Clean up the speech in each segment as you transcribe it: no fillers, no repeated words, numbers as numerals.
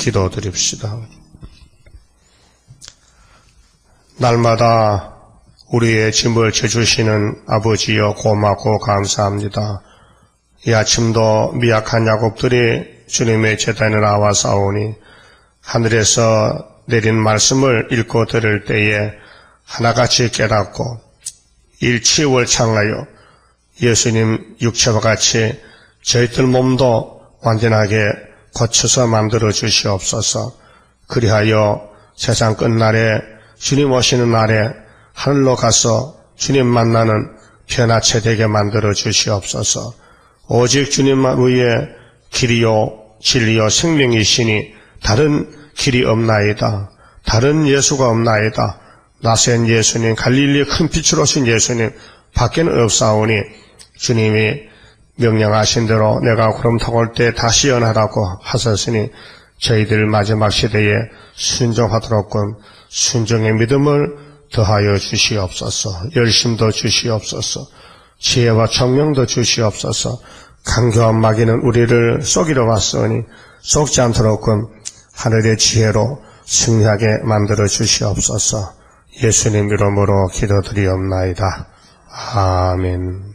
기도드립시다. 날마다 우리의 짐을 져주시는 아버지여 고맙고 감사합니다. 이 아침도 미약한 야곱들이 주님의 제단에 나와 싸우니 하늘에서 내린 말씀을 읽고 들을 때에 하나같이 깨닫고 일치월창하여 예수님 육체와 같이 저희들 몸도 완전하게 고쳐서 만들어 주시옵소서. 그리하여 세상 끝날에 주님 오시는 날에 하늘로 가서 주님 만나는 변화체 되게 만들어 주시옵소서. 오직 주님만 위에 길이요 진리요 생명이시니 다른 길이 없나이다. 다른 예수가 없나이다. 나센 예수님, 갈릴리 큰 빛으로 오신 예수님 밖에는 없사오니 주님이 명령하신 대로 내가 구름 타고 올 때 다시 연하라고 하셨으니 저희들 마지막 시대에 순종하도록끔 순종의 믿음을 더하여 주시옵소서. 열심도 주시옵소서. 지혜와 청명도 주시옵소서. 강교한 마귀는 우리를 속이러 왔으니 속지 않도록끔 하늘의 지혜로 승리하게 만들어 주시옵소서. 예수님 이름으로 기도드리옵나이다. 아멘.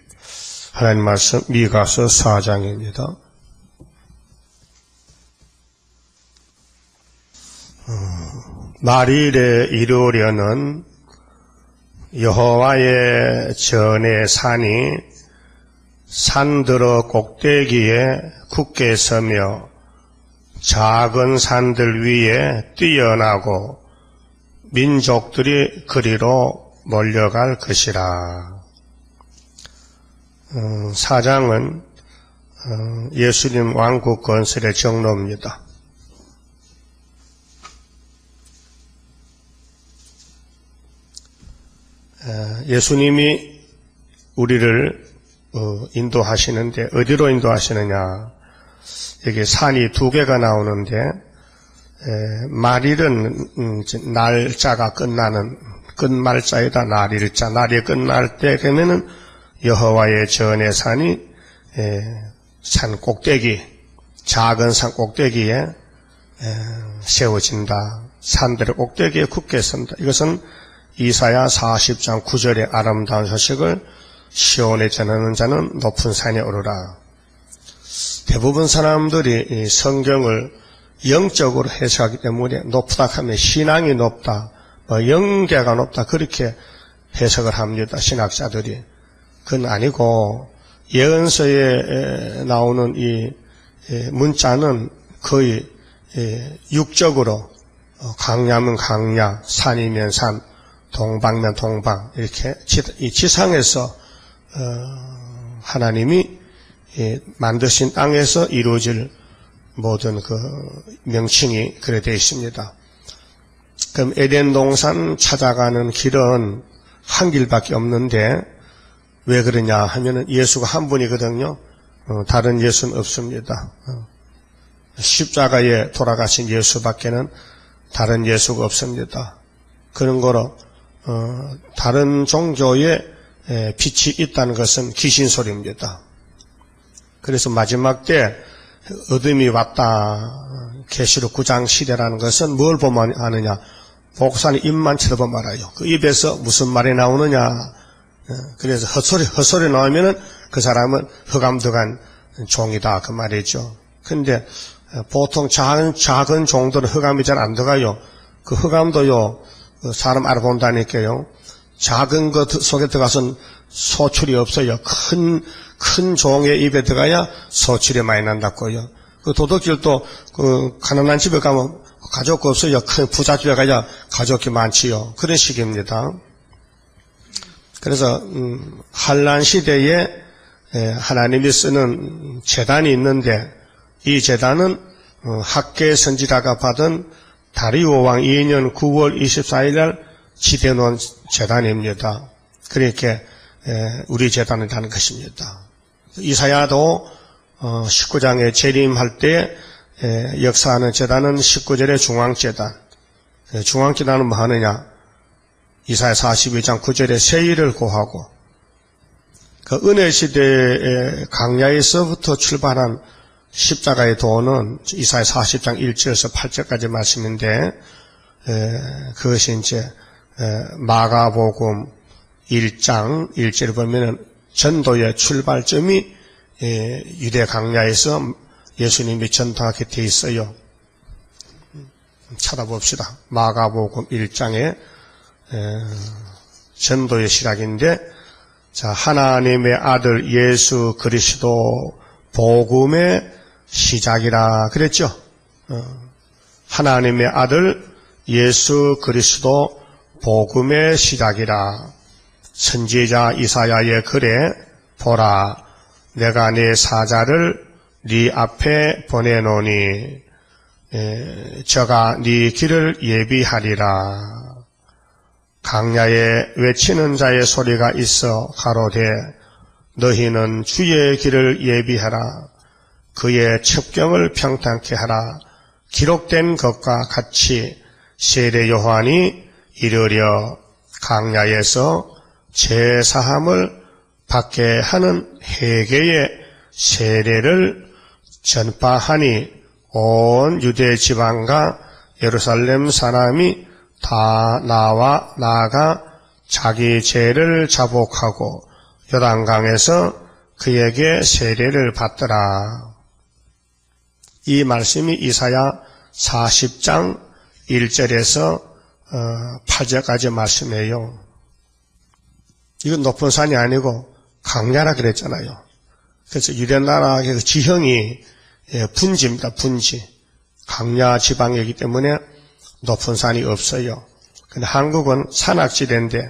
하나님 말씀 미가서 4장입니다. 말일에 이르려는 여호와의 전의 산이 산들어 꼭대기에 굳게 서며 작은 산들 위에 뛰어나고 민족들이 그리로 몰려갈 것이라. 4장은 예수님 왕국 건설의 정로입니다. 예수님이 우리를 인도하시는데 어디로 인도하시느냐? 여기 산이 두 개가 나오는데 말일은 날짜가 끝나는 끝말자에다 날일자, 날이 끝날 때 되면은 여호와의 전의 산이 산 꼭대기, 작은 산 꼭대기에 세워진다. 산들의 꼭대기에 굳게 선다. 이것은 이사야 40장 9절의 아름다운 소식을 시온에 전하는 자는 높은 산에 오르라. 대부분 사람들이 이 성경을 영적으로 해석하기 때문에 높다 하면 신앙이 높다, 영계가 높다 그렇게 해석을 합니다. 신학자들이. 그건 아니고 예언서에 나오는 이 문자는 거의 육적으로 강야면 강야, 산이면 산, 동방면 동방 이렇게 이 지상에서 하나님이 만드신 땅에서 이루어질 모든 그 명칭이 그래 되어 있습니다. 그럼 에덴 동산 찾아가는 길은 한 길밖에 없는데 왜 그러냐 하면은 예수가 한 분이거든요. 다른 예수는 없습니다. 십자가에 돌아가신 예수밖에는 다른 예수가 없습니다. 그런 거로 다른 종교에 빛이 있다는 것은 귀신소리입니다. 그래서 마지막 때 어둠이 왔다. 계시록 9장 시대라는 것은 뭘 보면 아느냐? 목사님 입만 쳐다보면 알아요. 그 입에서 무슨 말이 나오느냐? 그래서 헛소리 나오면은 그 사람은 흑암득한 종이다 그 말이죠. 근데 보통 작은 종들은 흑암이 잘 안 들어가요. 그 흑암도요 사람 알아본다니까요. 작은 것 속에 들어가서는 소출이 없어요. 큰 종의 입에 들어가야 소출이 많이 난다고요. 그 도둑질도 그 가난한 집에 가면 가족이 없어요. 큰 부자 집에 가야 가족이 많지요. 그런 식입니다. 그래서 환란 시대에 하나님이 쓰는 제단이 있는데 이 제단은 학계 선지자가 받은 다리오 왕 2년 9월 24일 날 지대놓은 제단입니다. 그렇게 우리 제단이라는 것입니다. 이사야도 19장에 재림할 때 역사하는 제단은 19절의 중앙제단. 중앙제단은 뭐 하느냐? 이사야 42장 9절에 세일을 고하고 그 은혜시대의 강야에서부터 출발한 십자가의 도는 이사야 40장 1절에서 8절까지 말씀인데, 그것이 이제 마가복음 1장 1절에 보면은 전도의 출발점이 유대 강야에서 예수님이 전도하게 돼 있어요. 찾아봅시다. 마가복음 1장에 전도의 시작인데, 자, 하나님의 아들 예수 그리스도 복음의 시작이라 그랬죠. 하나님의 아들 예수 그리스도 복음의 시작이라. 선지자 이사야의 글에 보라, 내가 네 사자를 네 앞에 보내노니 저가 네 길을 예비하리라. 강야에 외치는 자의 소리가 있어 가로되 너희는 주의 길을 예비하라. 그의 첩경을 평탄케 하라. 기록된 것과 같이 세례 요한이 이르려 강야에서 제사함을 받게 하는 회개의 세례를 전파하니 온 유대 지방과 예루살렘 사람이 다 나아가 자기 죄를 자복하고 요단강에서 그에게 세례를 받더라. 이 말씀이 이사야 40장 1절에서 8절까지 말씀이에요. 이건 높은 산이 아니고 강야라 그랬잖아요. 그래서 유대 나라의 지형이 분지입니다. 분지. 강야 지방이기 때문에 높은 산이 없어요. 근데 한국은 산악지대인데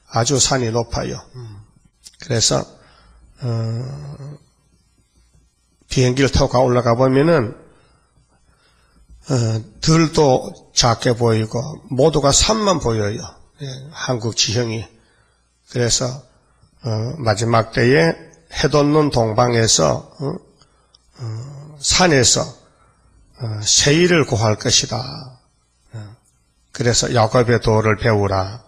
아주 산이 높아요. 그래서 비행기를 타고 올라가 보면은 들도 작게 보이고 모두가 산만 보여요. 한국 지형이. 그래서 마지막 때에 해돋는 동방에서 산에서 세일을 구할 것이다. 그래서 야곱의 도를 배우라.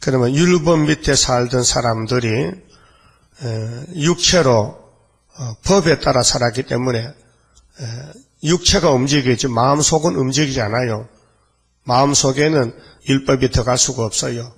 그러면 율법 밑에 살던 사람들이 육체로 법에 따라 살았기 때문에 육체가 움직이지 마음속은 움직이지 않아요. 마음속에는 율법이 들어갈 수가 없어요.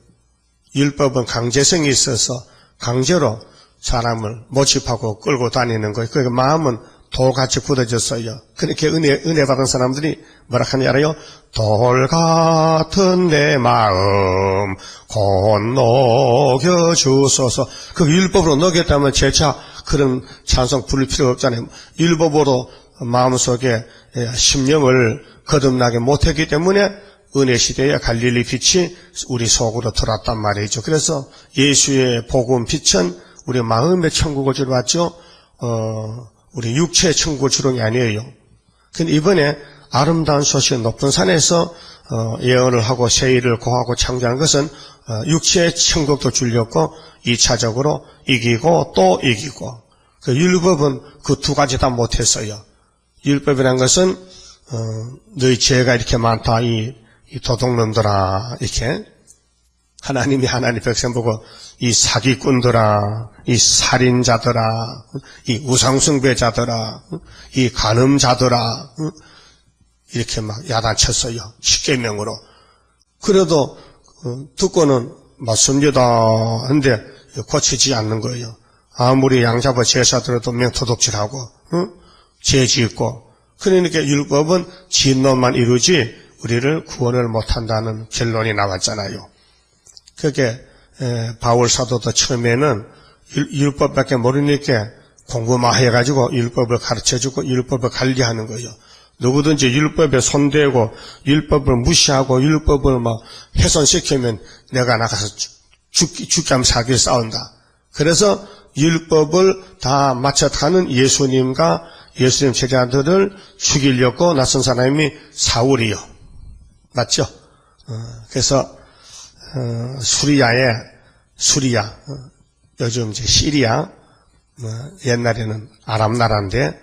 율법은 강제성이 있어서 강제로 사람을 모집하고 끌고 다니는 거예요. 그러니까 마음은 돌같이 굳어졌어요. 그렇게 은혜 받은 사람들이 뭐라 하는지 알아요? 돌 같은 내 마음 곧 녹여 주소서. 그 율법으로 녹였다면 재차 그런 찬송 부를 필요가 없잖아요. 율법으로 마음속에 심령을 거듭나게 못했기 때문에 은혜 시대에 갈릴리 빛이 우리 속으로 들어왔단 말이죠. 그래서 예수의 복음 빛은 우리 마음의 천국을 주러 왔죠. 우리 육체의 천국을 주는 게 아니에요. 근데 이번에 아름다운 소식 높은 산에서 예언을 하고 세일을 고하고 창조한 것은 육체의 천국도 주려고 2차적으로 이기고 또 이기고. 그 율법은 그 두 가지 다 못했어요. 율법이란 것은 너희 죄가 이렇게 많다, 이 도둑놈들아, 이렇게 하나님이 하나님 백성 보고 이 사기꾼들아, 이 살인자들아, 이 우상숭배자들아, 이 간음자들아, 이렇게 막 야단쳤어요. 십계명으로. 그래도 듣고는 맞습니다. 근데 고치지 않는 거예요. 아무리 양잡아 제사들어도 명토독질하고 죄 짓고. 그러니까 율법은 진노만 이루지 우리를 구원을 못한다는 결론이 나왔잖아요. 그게 바울 사도도 처음에는 율법밖에 모르니까 공부만 해가지고 율법을 가르쳐주고 율법을 관리하는 거예요. 누구든지 율법에 손대고 율법을 무시하고 율법을 막 훼손시키면 내가 나가서 죽게 하면 사기를 싸운다. 그래서 율법을 다 마쳐가는 예수님과 예수님 제자들을 죽이려고 나선 사람이 사울이요. 맞죠? 그래서 수리야, 요즘 이제 시리아, 옛날에는 아람 나라인데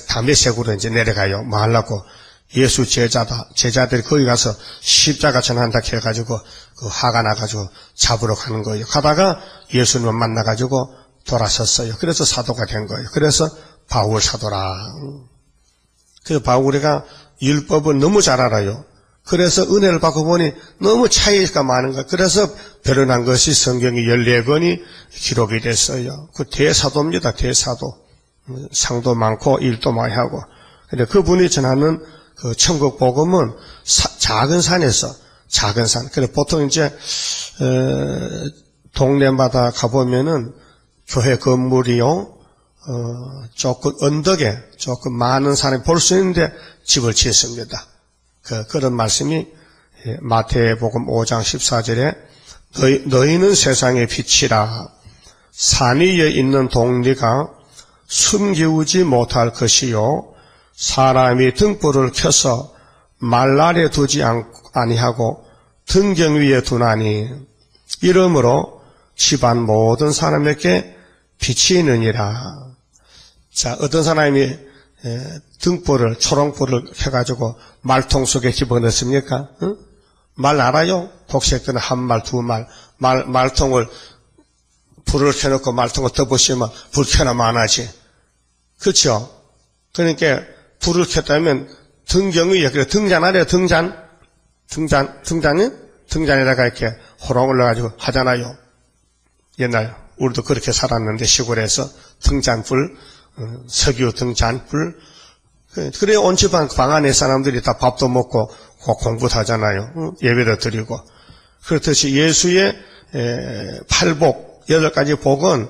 다메섹으로 이제 내려가요. 뭐 하려고 예수 제자들이 거기 가서 십자가 전한다 해가지고 그 화가 나가지고 잡으러 가는 거예요. 가다가 예수님을 만나가지고 돌아섰어요. 그래서 사도가 된 거예요. 그래서 바울 사도라. 그래서 바울이가 율법을 너무 잘 알아요. 그래서 은혜를 받고 보니 너무 차이가 많은 거예요. 그래서 변론한 것이 성경이 14권이 기록이 됐어요. 그 대사도입니다. 대사도. 상도 많고 일도 많이 하고. 근데 그분이 전하는 그 천국 복음은 작은 산에서, 작은 산. 그래 보통 이제 동네마다 가보면은 교회 건물이요, 조금 언덕에 조금 많은 사람이 볼 수 있는데 집을 지었습니다. 그런 말씀이 마태복음 5장 14절에 너희는 세상의 빛이라. 산 위에 있는 동리가 숨기우지 못할 것이요 사람이 등불을 켜서 말 아래 두지 아니하고 등경 위에 두나니 이러므로 집안 모든 사람에게 빛이 있느니라. 자, 어떤 사람이 등불을, 초롱불을 켜가지고 말통 속에 집어넣습니까? 응? 말 알아요? 독색들은 한 말, 두 말, 말통을, 불을 켜놓고 말통을 덮으시면 불 켜나면 안 하지. 그렇죠? 그러니까 불을 켰다면 등경 위에, 그래, 등잔 아래요, 등잔에다가 이렇게 호롱 올려가지고 하잖아요. 옛날, 우리도 그렇게 살았는데, 시골에서 등잔불, 석유 등잔불. 그래야 온 집안 방 안에 사람들이 다 밥도 먹고 공부도 하잖아요. 예배도 드리고. 그렇듯이 예수의 팔복, 8가지 복은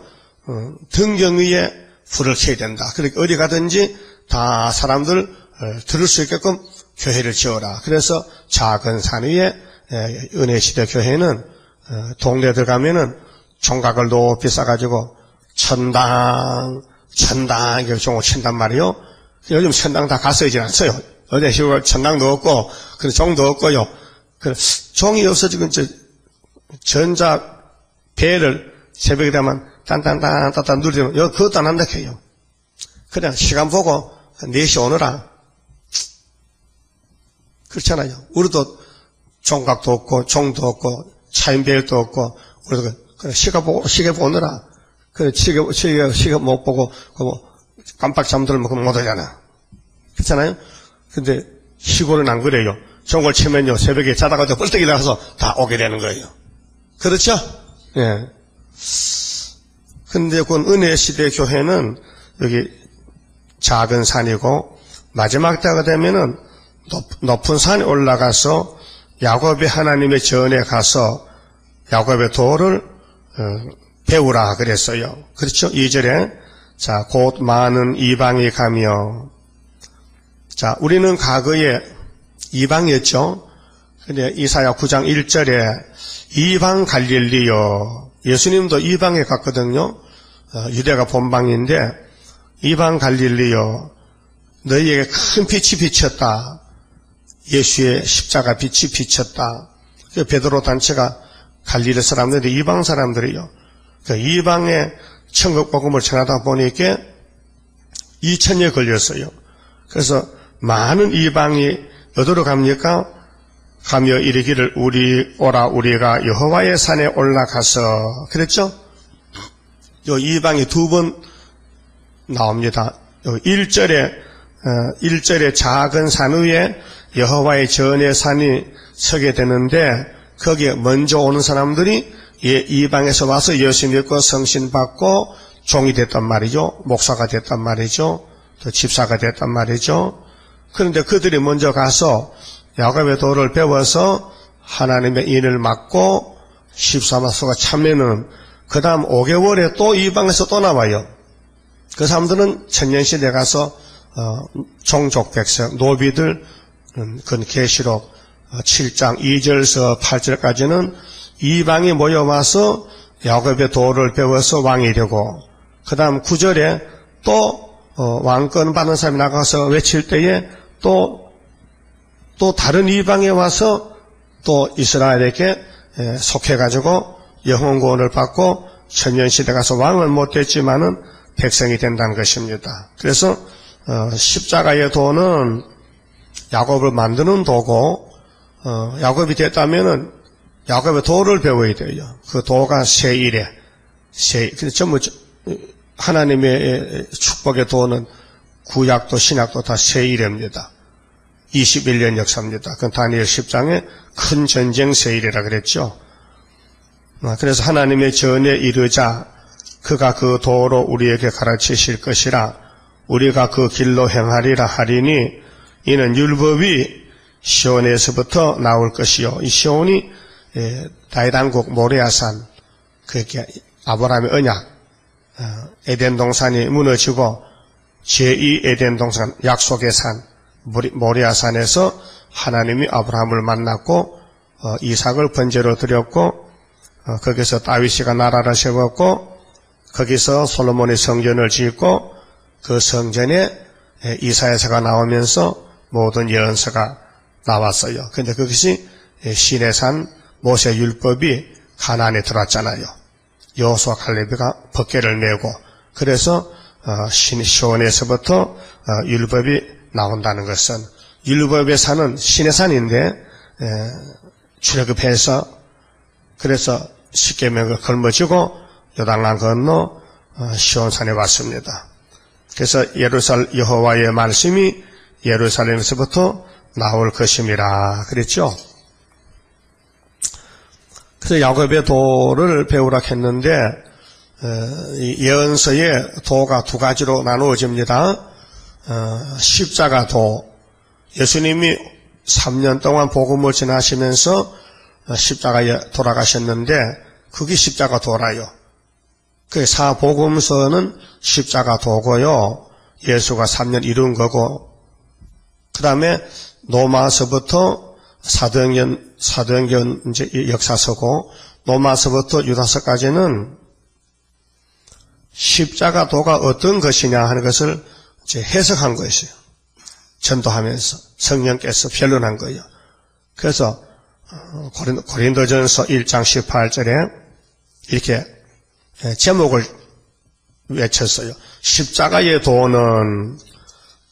등경 위에 불을 켜야 된다. 그러니까 어디 가든지 다 사람들 들을 수 있게끔 교회를 지어라. 그래서 작은 산 위에 은혜시대 교회는 동네 들어가면은 총각을 높이 쌓아가지고 천당 이렇게 종을 친단 말이요. 요즘 천당 다 가서이진 않어요. 어제 시골 천당도 없고, 그래 종도 없고요. 그래 종이 없어지고 이제 전자 배를 새벽에 되면 딴딴딴딴 누르면 여기 그것도 안 한다 해요. 그냥 시간 보고 4시 오느라. 그렇잖아요. 우리도 종각도 없고 종도 없고 차인배도 없고 우리도 그냥 시계 보고 오느라. 그래 시계 못 보고 깜빡 잠들면 못 오잖아. 그렇잖아요. 근데 시골은 안 그래요. 종을 치면요 새벽에 자다가 뻘떡 일어나서 다 오게 되는 거예요. 그렇죠? 예. 근데 그 은혜 시대 교회는 여기 작은 산이고 마지막 때가 되면은 높은 산에 올라가서 야곱의 하나님의 전에 가서 야곱의 도를 배우라 그랬어요. 그렇죠? 2절에 자, 곧 많은 이방이 가며 자, 우리는 과거에 이방이었죠. 근데 이사야 9장 1절에 이방 갈릴리요. 예수님도 이방에 갔거든요. 유대가 본방인데 이방 갈릴리요. 너희에게 큰 빛이 비쳤다. 예수의 십자가 빛이 비쳤다. 베드로 단체가 갈릴리 사람들이 이방 사람들이요. 이방에 천국 복음을 전하다 보니까 2000년 걸렸어요. 그래서 많은 이방이 어디로 갑니까? 가며 이르기를 우리가 여호와의 산에 올라가서 그랬죠? 요 이방이 2번 나옵니다. 1절에 작은 산 위에 여호와의 전의 산이 서게 되는데 거기에 먼저 오는 사람들이 이방에서 와서 예수 믿고 성신 받고 종이 됐단 말이죠. 목사가 됐단 말이죠. 또 집사가 됐단 말이죠. 그런데 그들이 먼저 가서 야곱의 도를 배워서 하나님의 인을 맡고 14마서가 참여는 그 다음 5개월에 또 이방에서 또 나와요. 그 사람들은 천년시대에 가서 종족 백성 노비들 그 계시록 7장 2절에서 8절까지는 이방이 모여와서 야곱의 도를 배워서 왕이 되고 그 다음 9절에 또 왕권 받는 사람이 나가서 외칠 때에 또 다른 이방에 와서 또 이스라엘에게 속해가지고 영혼구원을 받고 천년시대 가서 왕은 못됐지만은 백성이 된다는 것입니다. 그래서 십자가의 도는 야곱을 만드는 도고 야곱이 됐다면은 야곱의 도를 배워야 돼요. 그 도가 세일에 전부 하나님의 축복의 도는 구약도 신약도 다 세일입니다. 21년 역사입니다. 그 다니엘 10장에 큰 전쟁 세일이라 그랬죠. 그래서 하나님의 전에 이르자 그가 그 도로 우리에게 가르치실 것이라 우리가 그 길로 행하리라 하리니 이는 율법이 시온에서부터 나올 것이요. 이 시온이 다윗왕국 모리아산, 그게 아브라함의 언약, 에덴 동산이 무너지고 제2 에덴 동산, 약속의 산 모리아산에서 하나님이 아브라함을 만났고 이삭을 번제로 드렸고 거기서 다윗이가 나라를 세웠고 거기서 솔로몬이 성전을 짓고 그 성전에 이사야서가 나오면서 모든 예언서가 나왔어요. 그런데 그것이 시내산 모세 율법이 가나안에 들어왔잖아요. 여호수아 갈렙이가 법궤를 메고 그래서 시온에서부터 율법이 나온다는 것은 율법의 산은 시내산인데 출애굽해서 그래서 십계명을 걸머지고 요단강 건너 시온산에 왔습니다. 그래서 여호와의 말씀이 예루살렘에서부터 나올 것임이라 그랬죠. 그래서 야곱의 도를 배우라 했는데 예언서의 도가 두 가지로 나누어집니다. 십자가 도, 예수님이 3년 동안 복음을 전하시면서 십자가에 돌아가셨는데 그게 십자가 도라요. 그 사복음서는 십자가 도고요. 예수가 3년 이룬 거고 그 다음에 로마서부터 사도행전 이제 역사서고 로마서부터 유다서까지는 십자가 도가 어떤 것이냐 하는 것을 이제 해석한 것이에요. 전도하면서 성령께서 변론한 거예요. 그래서 고린도전서 1장 18절에 이렇게 제목을 외쳤어요. 십자가의 도는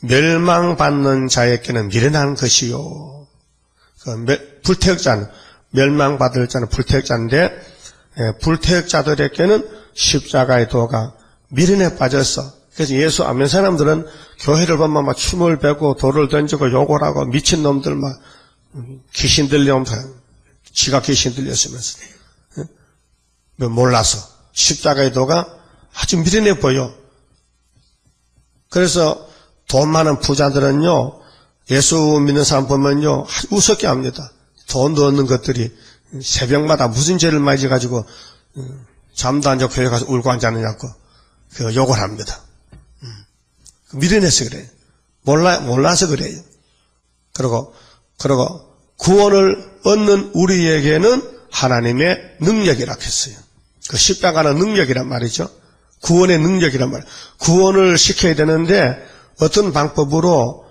멸망받는 자에게는 미련한 것이요. 불태역자는 멸망받을 자는 불태역자인데 불태역자들에게는 십자가의 도가 미련에 빠졌어. 그래서 예수 안 믿는 사람들은 교회를 보면 막 춤을 배고 돌을 던지고 욕을 하고 미친놈들 막 귀신 들려오면서 지가 귀신 들렸으면서 몰라서 십자가의 도가 아주 미련해 보여. 그래서 돈 많은 부자들은요 예수 믿는 사람 보면요 우습게 합니다. 돈 넣는 것들이 새벽마다 무슨 죄를 많이 지가지고 잠도 안 자고 교회 가서 울고 앉았느냐고 그 욕을 합니다. 미련해서 그래요. 몰라서 그래요. 그리고 구원을 얻는 우리에게는 하나님의 능력이라 했어요. 그 십자가는 능력이란 말이죠. 구원의 능력이란 말이에요. 구원을 시켜야 되는데 어떤 방법으로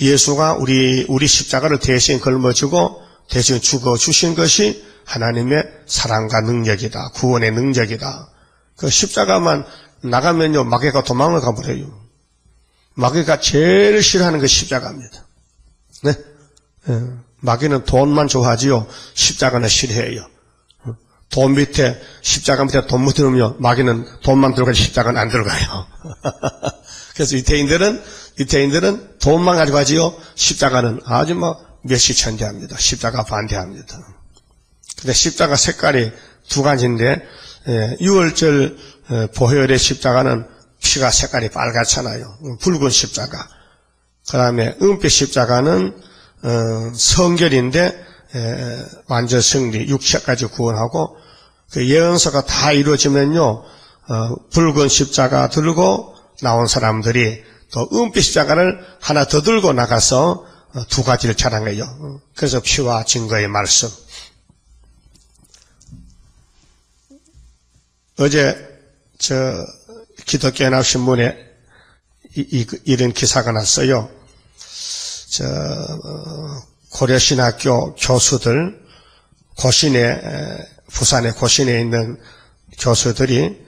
예수가 우리 십자가를 대신 걸머지고 대신 죽어 주신 것이 하나님의 사랑과 능력이다. 구원의 능력이다. 그 십자가만 나가면요 마귀가 도망을 가버려요. 마귀가 제일 싫어하는 것이 십자가입니다. 네? 마귀는 돈만 좋아하지요. 십자가는 싫어해요. 돈 밑에 십자가 밑에 돈 묻으면요 마귀는 돈만 들어가지 십자가는 안 들어가요. 그래서 유태인들은 돈만 가지고 하지요. 십자가는 아주 멸시천대합니다. 십자가 반대합니다. 근데 십자가 색깔이 두 가지인데 6월절 보혈의 십자가는 피가 색깔이 빨갛잖아요. 붉은 십자가. 그 다음에 은빛 십자가는 성결인데 완전 승리, 육체까지 구원하고 그 예언서가 다 이루어지면요 붉은 십자가 들고 나온 사람들이 또 은빛 십자가를 하나 더 들고 나가서 두 가지를 자랑해요. 그래서 피와 증거의 말씀. 어제 기독교연합신문에 이런 기사가 났어요. 고려신학교 교수들, 부산의 고신에 있는 교수들이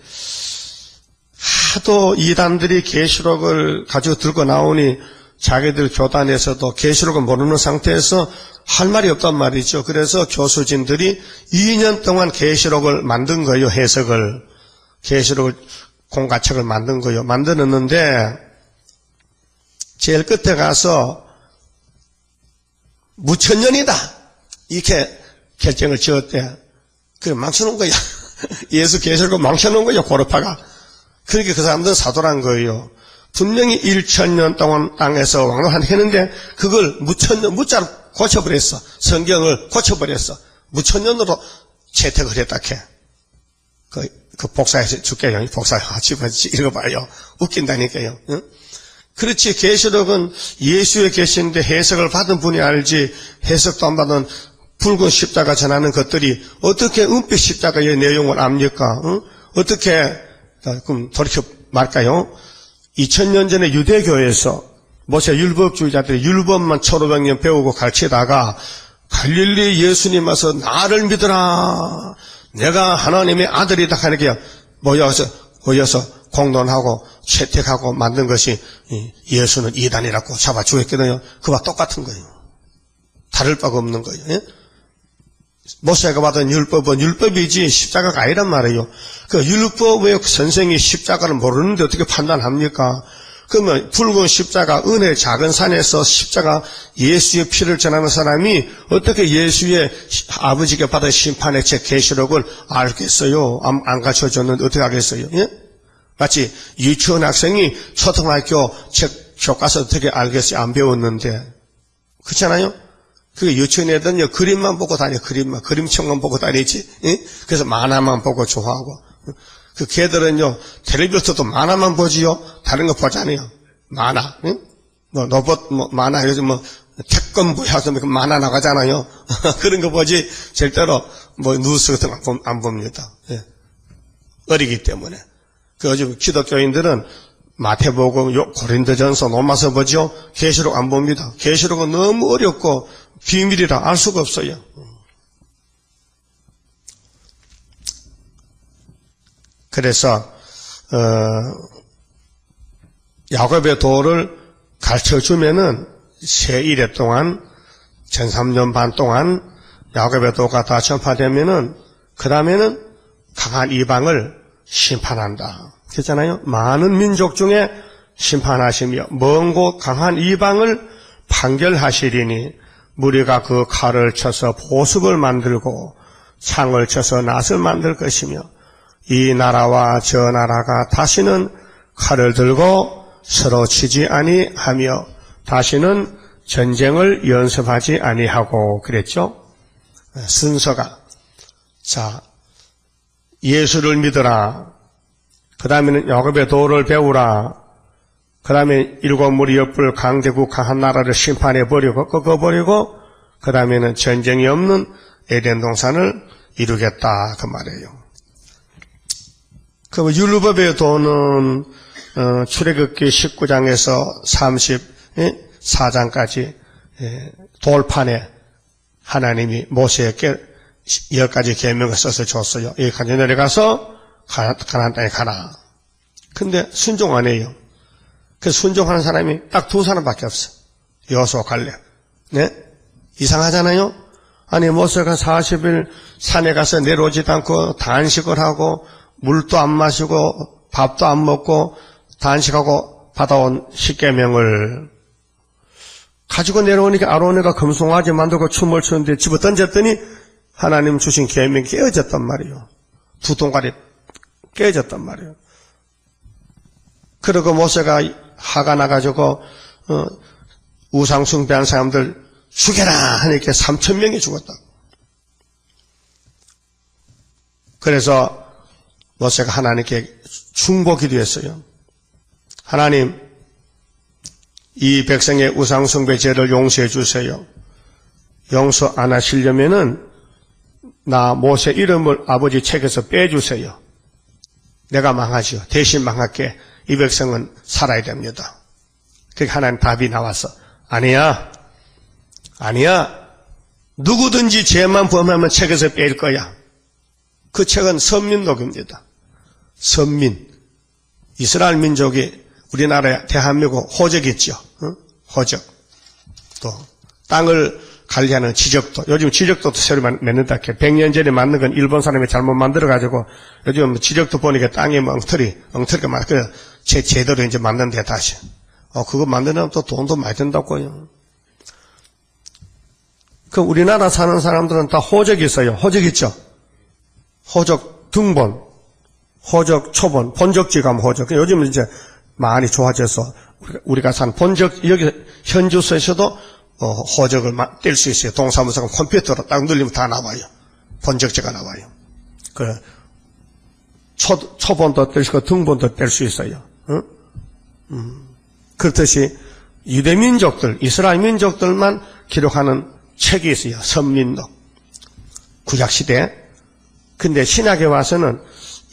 하도 이단들이 계시록을 가지고 들고 나오니 자기들 교단에서도 계시록을 모르는 상태에서 할 말이 없단 말이죠. 그래서 교수진들이 2년 동안 계시록을 만든 거예요. 해석을. 계시록을 공가책을 만든 거요. 만들었는데 제일 끝에 가서 무천년이다 이렇게 결정을 지었대. 그래 망쳐놓은 거야. 예수 계시록 망쳐놓은 거예요. 고르파가. 그러니까 그 사람들은 사도란 거예요. 분명히 1000년 동안 땅에서 왕노했는데 그걸 무천년 무자로 고쳐버렸어. 성경을 고쳐버렸어. 무천년으로 채택을 했다 해. 그 복사해서 줄게요. 복사하지 읽어봐요. 웃긴다니까요. 응? 그렇지. 계시록은 예수의 계시인데 해석을 받은 분이 알지 해석도 안 받은 붉은 십자가 전하는 것들이 어떻게 은빛 십자가의 내용을 압니까? 응? 어떻게 그럼 돌이켜 말까요? 2000년 전에 유대교에서 모세 율법주의자들이 율법만 1500년 배우고 가르치다가 갈릴리 예수님 와서 나를 믿어라. 내가 하나님의 아들이다 하는 게 모여서 공론하고 채택하고 만든 것이 예수는 이단이라고 잡아 주었거든요. 그와 똑같은 거예요. 다를 바가 없는 거예요. 예? 모세가 받은 율법은 율법이지 십자가가 아니란 말이에요. 그 율법의 선생이 십자가를 모르는데 어떻게 판단합니까? 그러면 붉은 십자가, 은혜 작은 산에서 십자가 예수의 피를 전하는 사람이 어떻게 예수의 아버지께 받은 심판의 책 계시록을 알겠어요? 안 가르쳐줬는데 어떻게 알겠어요? 예? 마치 유치원 학생이 초등학교 책 교과서 어떻게 알겠어요? 안 배웠는데. 그렇잖아요? 그게 유치원 애들은요, 그림만 보고 다녀, 그림책만 보고 다니지. 예? 그래서 만화만 보고 좋아하고. 그 걔들은요, 텔레비전도 만화만 보지요? 다른 거 보잖아요. 만화. 응? 로봇, 만화, 요즘 태권부 해서 만화 나가잖아요. 그런 거 보지, 절대로 뉴스 같은 거 안 봅니다. 예. 어리기 때문에. 그 요즘 기독교인들은 마태복음, 고린도전서, 로마서 보죠? 계시록 안 봅니다. 계시록은 너무 어렵고 비밀이라 알 수가 없어요. 그래서 야곱의 도를 가르쳐주면은 새 이래 동안 13년 반 동안 야곱의 도가 다 전파되면은 그 다음에는 강한 이방을 심판한다. 그랬잖아요. 많은 민족 중에 심판하시며 먼 곳 강한 이방을 판결하시리니 무리가 그 칼을 쳐서 보습을 만들고 창을 쳐서 낫을 만들 것이며 이 나라와 저 나라가 다시는 칼을 들고 서로 치지 아니하며 다시는 전쟁을 연습하지 아니하고 그랬죠. 순서가 자 예수를 믿으라. 그 다음에는 야곱의 도를 배우라. 그 다음에 일곱 무리 엿불 강대국 강한 나라를 심판해버리고 꺾어버리고 그 다음에는 전쟁이 없는 에덴 동산을 이루겠다 그 말이에요. 그 율법의 도는 출애굽기 19장에서 34장까지 돌판에 하나님이 모세에게 10가지 계명을 써서 줬어요. 여기까지 내려가서 가나안 땅에 가라. 근데 순종 안 해요. 그래서 순종하는 사람이 딱 2사람밖에 없어. 여호수아 갈렙. 네? 이상하잖아요? 아니 모세가 40일 산에 가서 내려오지도 않고 단식을 하고 물도 안 마시고 밥도 안 먹고 단식하고 받아온 10계명을 가지고 내려오니까 아론이가 금송아지 만들고 춤을 추는데 집어 던졌더니 하나님 주신 계명이 깨어졌단 말이에요. 두 동가리 깨어졌단 말이에요. 그리고 모세가 화가 나가지고 우상 숭배한 사람들 죽여라 하니까 3,000명이 죽었다. 그래서 모세가 하나님께 중보기도했어요. 하나님, 이 백성의 우상 숭배 죄를 용서해 주세요. 용서 안 하시려면은 나 모세 이름을 아버지 책에서 빼주세요. 내가 망하지요. 대신 망할게. 이 백성은 살아야 됩니다. 그러니까 하나님 답이 나왔어. 아니야. 누구든지 죄만 범하면 책에서 뺄 거야. 그 책은 선민록입니다. 선민. 이스라엘 민족이 우리나라에 대한민국 호적이 있죠. 호적. 또 땅을 관리하는 지적도, 요즘 지적도도 새로 맺는다. 100년 전에 만든 건 일본 사람이 잘못 만들어가지고, 요즘 지적도 보니까 땅에 뭐 엉터리가 많아. 그래서 제대로 이제 만든대, 다시. 그거 만드는 또 돈도 많이 든다고요. 그 우리나라 사는 사람들은 다 호적이 있어요. 호적 있죠? 호적 등본, 호적 초본, 본적지 가면 호적. 요즘은 이제 많이 좋아져서 우리가 산 본적, 여기 현주소에서도 호적을 뗄 수 있어요. 동사무소 컴퓨터로 딱 눌리면 다 나와요. 본적지가 나와요. 그 초본도 뗄 수 있고 등본도 뗄 수 있어요. 그렇듯이 유대민족들, 이스라엘 민족들만 기록하는 책이 있어요. 선민록. 구약시대. 근데 신약에 와서는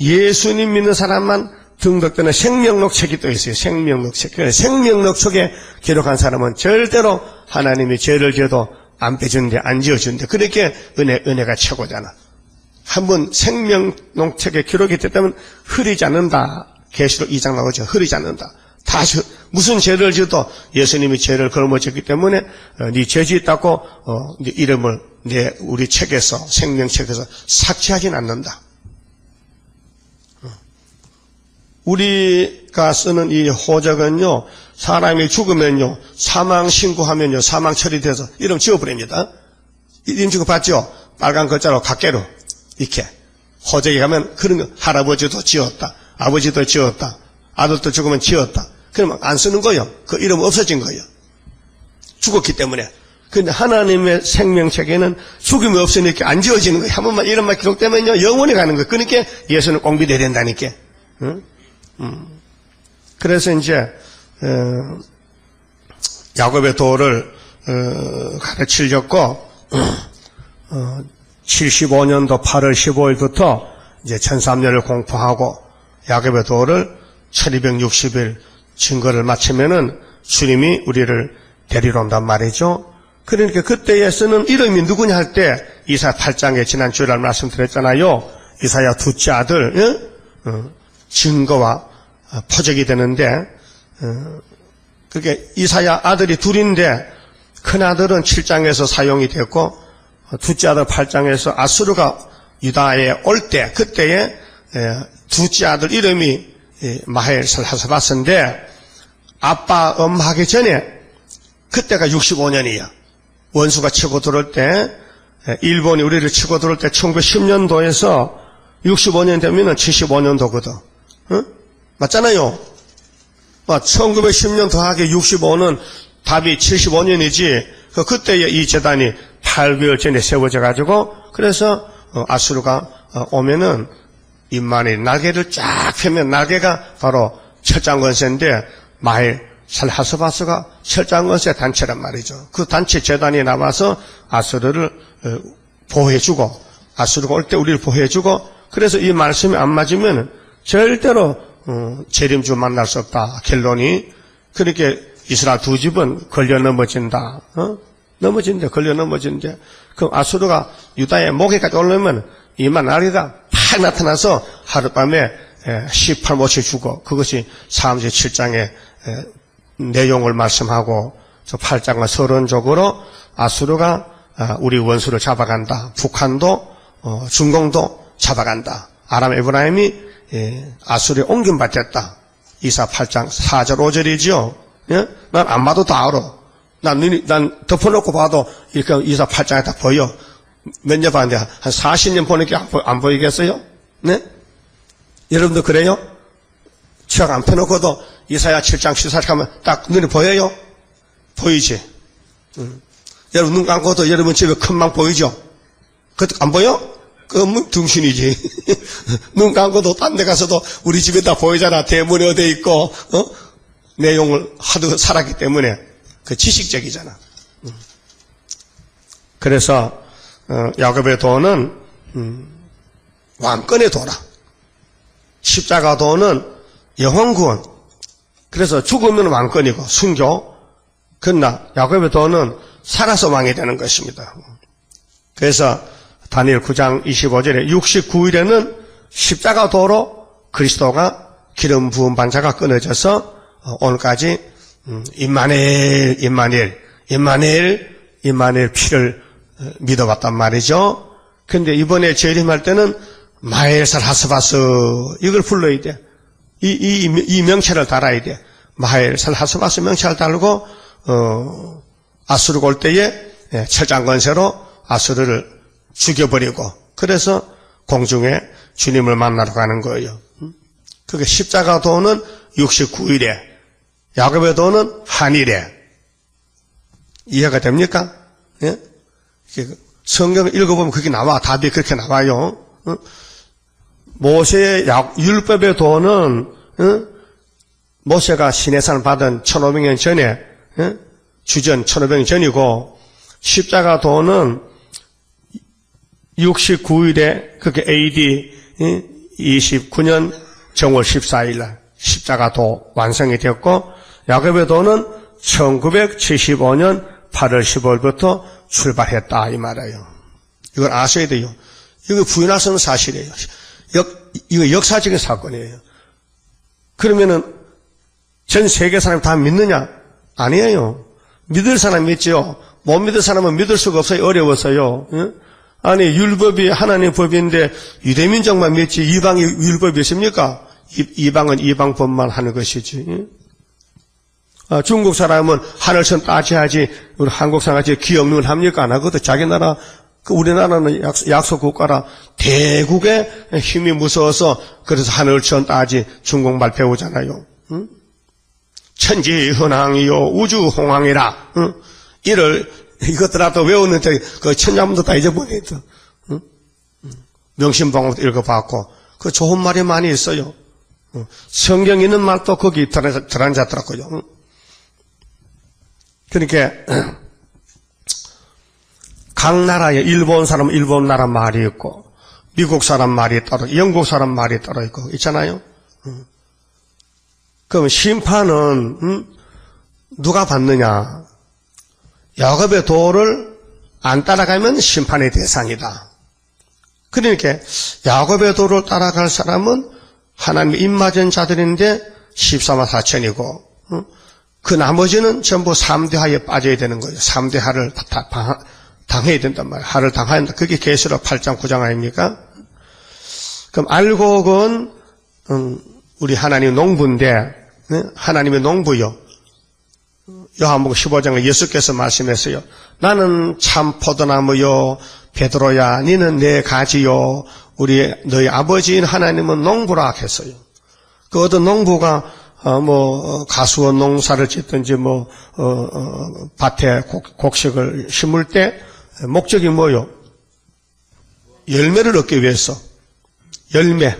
예수님 믿는 사람만 등록되는 생명록 책이 또 있어요. 생명록 책. 생명록 책에 기록한 사람은 절대로 하나님이 죄를 지어도 안 빼주는데, 안 지어주는데, 그렇게 은혜가 최고잖아. 한번 생명록 책에 기록이 됐다면 흐리지 않는다. 계시록 2장 나오죠. 흐리지 않는다. 다시 무슨 죄를 지어도 예수님이 죄를 걸머졌기 때문에 네 죄지 있다고 네 이름을 우리 책에서, 생명책에서 삭제하진 않는다. 우리가 쓰는 이 호적은요, 사람이 죽으면요, 사망 신고하면요, 사망 처리돼서 이름 지워버립니다. 이름 지고 봤죠? 빨간 글자로 각개로 이렇게 호적에 가면 그런 거, 할아버지도 지었다, 아버지도 지었다, 아들도 죽으면 지었다. 그러면 안 쓰는 거예요. 그 이름 없어진 거예요. 죽었기 때문에. 근데 하나님의 생명책에는 죽음이 없으니까 안 지워지는 거예요. 한 번만 이름만 기록되면요, 영원히 가는 거예요. 그러니까 예수는 꼭 믿어야 된다니까. 응? 그래서 이제 야곱의 도를 가르치려고 75년도 8월 15일부터 이제 1003년을 공포하고 야곱의 도를 1260일 증거를 마치면은 주님이 우리를 데리러 온단 말이죠. 그러니까 그때에 쓰는 이름이 누구냐 할 때 이사야 8장에 지난 주일날 말씀드렸잖아요. 이사야 둘째 아들 증거와 포적이 되는데, 그게 이사야 아들이 둘인데, 큰 아들은 7장에서 사용이 됐고, 둘째 아들 8장에서 아수르가 유다에 올 때, 그때에 둘째 아들 이름이 마헬살하사바스인데, 아빠 엄마하기 전에, 그때가 65년이야. 원수가 치고 들어올 때, 일본이 우리를 치고 들어올 때 1910년도에서 65년 되면은 75년도거든. 응? 맞잖아요. 1910년 더하기 65는 답이 75년이지. 그때에 이 재단이 8개월 전에 세워져 가지고, 그래서 아수르가 오면은 임마누엘 날개를 쫙 펴면 날개가 바로 철장건세인데, 마헬 살하스바스가 철장건세 단체란 말이죠. 그 단체 재단이 나와서 아수르를 보호해주고, 아수르가 올 때 우리를 보호해주고, 그래서 이 말씀이 안 맞으면 절대로 재림주 만날 수 없다. 결론이. 그렇게 이스라엘 두 집은 걸려 넘어진다. 넘어진대, 걸려 넘어진대. 그럼 아수르가 유다의 목에까지 오려면 이만나리가 팍 나타나서 하룻밤에 18못이 죽어. 그것이 사무엘 7장의 내용을 말씀하고, 저 8장은 서론적으로 아수르가 우리 원수를 잡아간다. 북한도 중공도 잡아간다. 아람 에브라임이 아수르에 옮김받았다. 이사 8장 4절 5절이죠. 예? 난 안 봐도 다 알아. 난 덮어놓고 봐도 이렇게 이사 8장에 다 보여. 몇 년 봤는데 한 40년 보니까 안 보이겠어요? 네? 여러분도 그래요? 책 안 펴놓고도 이사야 7장 14절 하면 딱 눈에 보여요? 보이지? 여러분 눈 감고도 여러분 집에 큰 망 보이죠? 그것도 안 보여? 그건 등신이지. 눈 감고도 딴 데 가서도 우리 집에 다 보이잖아. 대문에 어디 있고, 내용을 하도 살았기 때문에. 그 지식적이잖아. 그래서, 야곱의 도는, 왕권의 도라. 십자가 도는 영혼구원. 그래서 죽으면 왕권이고, 순교. 그러나, 야곱의 도는 살아서 왕이 되는 것입니다. 그래서, 다니엘 9장 25절에 69일에는 십자가 도로 그리스도가 기름 부은 반자가 끊어져서 오늘까지 임마누엘 임마누엘 피를 믿어봤단 말이죠. 근데 이번에 재림할 때는 마엘살 하스바스 이걸 불러야 돼. 이 명체를 달아야 돼. 마엘살 하스바스 명체를 달고 아수르가 올 때에 철장건세로 아수르를 죽여버리고 그래서 공중에 주님을 만나러 가는 거예요. 그게 십자가 도는 69일에 야곱의 도는 한일에 이해가 됩니까? 예? 성경을 읽어보면 그게 나와. 답이 그렇게 나와요. 모세의 율법의 도는 모세가 시내산을 받은 1500년 전에 주전 1500년 전이고 십자가 도는 69일에 그게 AD 29년 정월 14일 날 십자가 도 완성이 되었고 야곱의 도는 1975년 8월 15일부터 출발했다 이 말이에요. 이걸 아셔야 돼요. 이거 부인할 수 없는 사실이에요. 이거 역사적인 사건이에요. 그러면은 전 세계 사람이 다 믿느냐? 아니에요. 믿을 사람 믿지요. 못 믿을 사람은 믿을 수가 없어요. 어려워서요. 아니 율법이 하나님 법인데 유대민족만 믿지 이방이 율법이 있습니까? 이방은 이방법만 하는 것이지. 중국 사람은 하늘천 따지하지 우리 한국 사람같이 기업능을 합니까? 안 하거든. 자기 나라 우리나라는 약소 국가라 대국의 힘이 무서워서 그래서 하늘천 따지 중국말 배우잖아요. 천지헌황이요 우주홍황이라 이것들라도 외우는데 그 천자문도 다 잊어버리죠. 명심방울도 읽어봤고 그 좋은 말이 많이 있어요. 성경 있는 말도 거기 들어앉았더라고요. 그러니까 각 나라에 일본 사람은 일본 나라 말이 있고 미국 사람 말이 따로 영국 사람 말이 따로 있고 있잖아요. 그럼 심판은 누가 받느냐? 야곱의 도를 안 따라가면 심판의 대상이다. 그러니까 야곱의 도를 따라갈 사람은 하나님의 입맞은 자들인데 14만 4천이고 그 나머지는 전부 3대 하에 빠져야 되는 거예요. 3대 하를 당해야 된단 말이에요. 하를 당해야 된다. 그게 계시록 8장 9장 아닙니까? 그럼 알곡은 우리 하나님 농부인데 하나님의 농부요. 요한복음 15장에 예수께서 말씀했어요. 나는 참 포도나무요 베드로야 니는 내 가지요 우리 너희 아버지인 하나님은 농부라 했어요. 그 어떤 농부가 가수원 농사를 짓든지 밭에 곡식을 심을 때 목적이 뭐요? 열매를 얻기 위해서 열매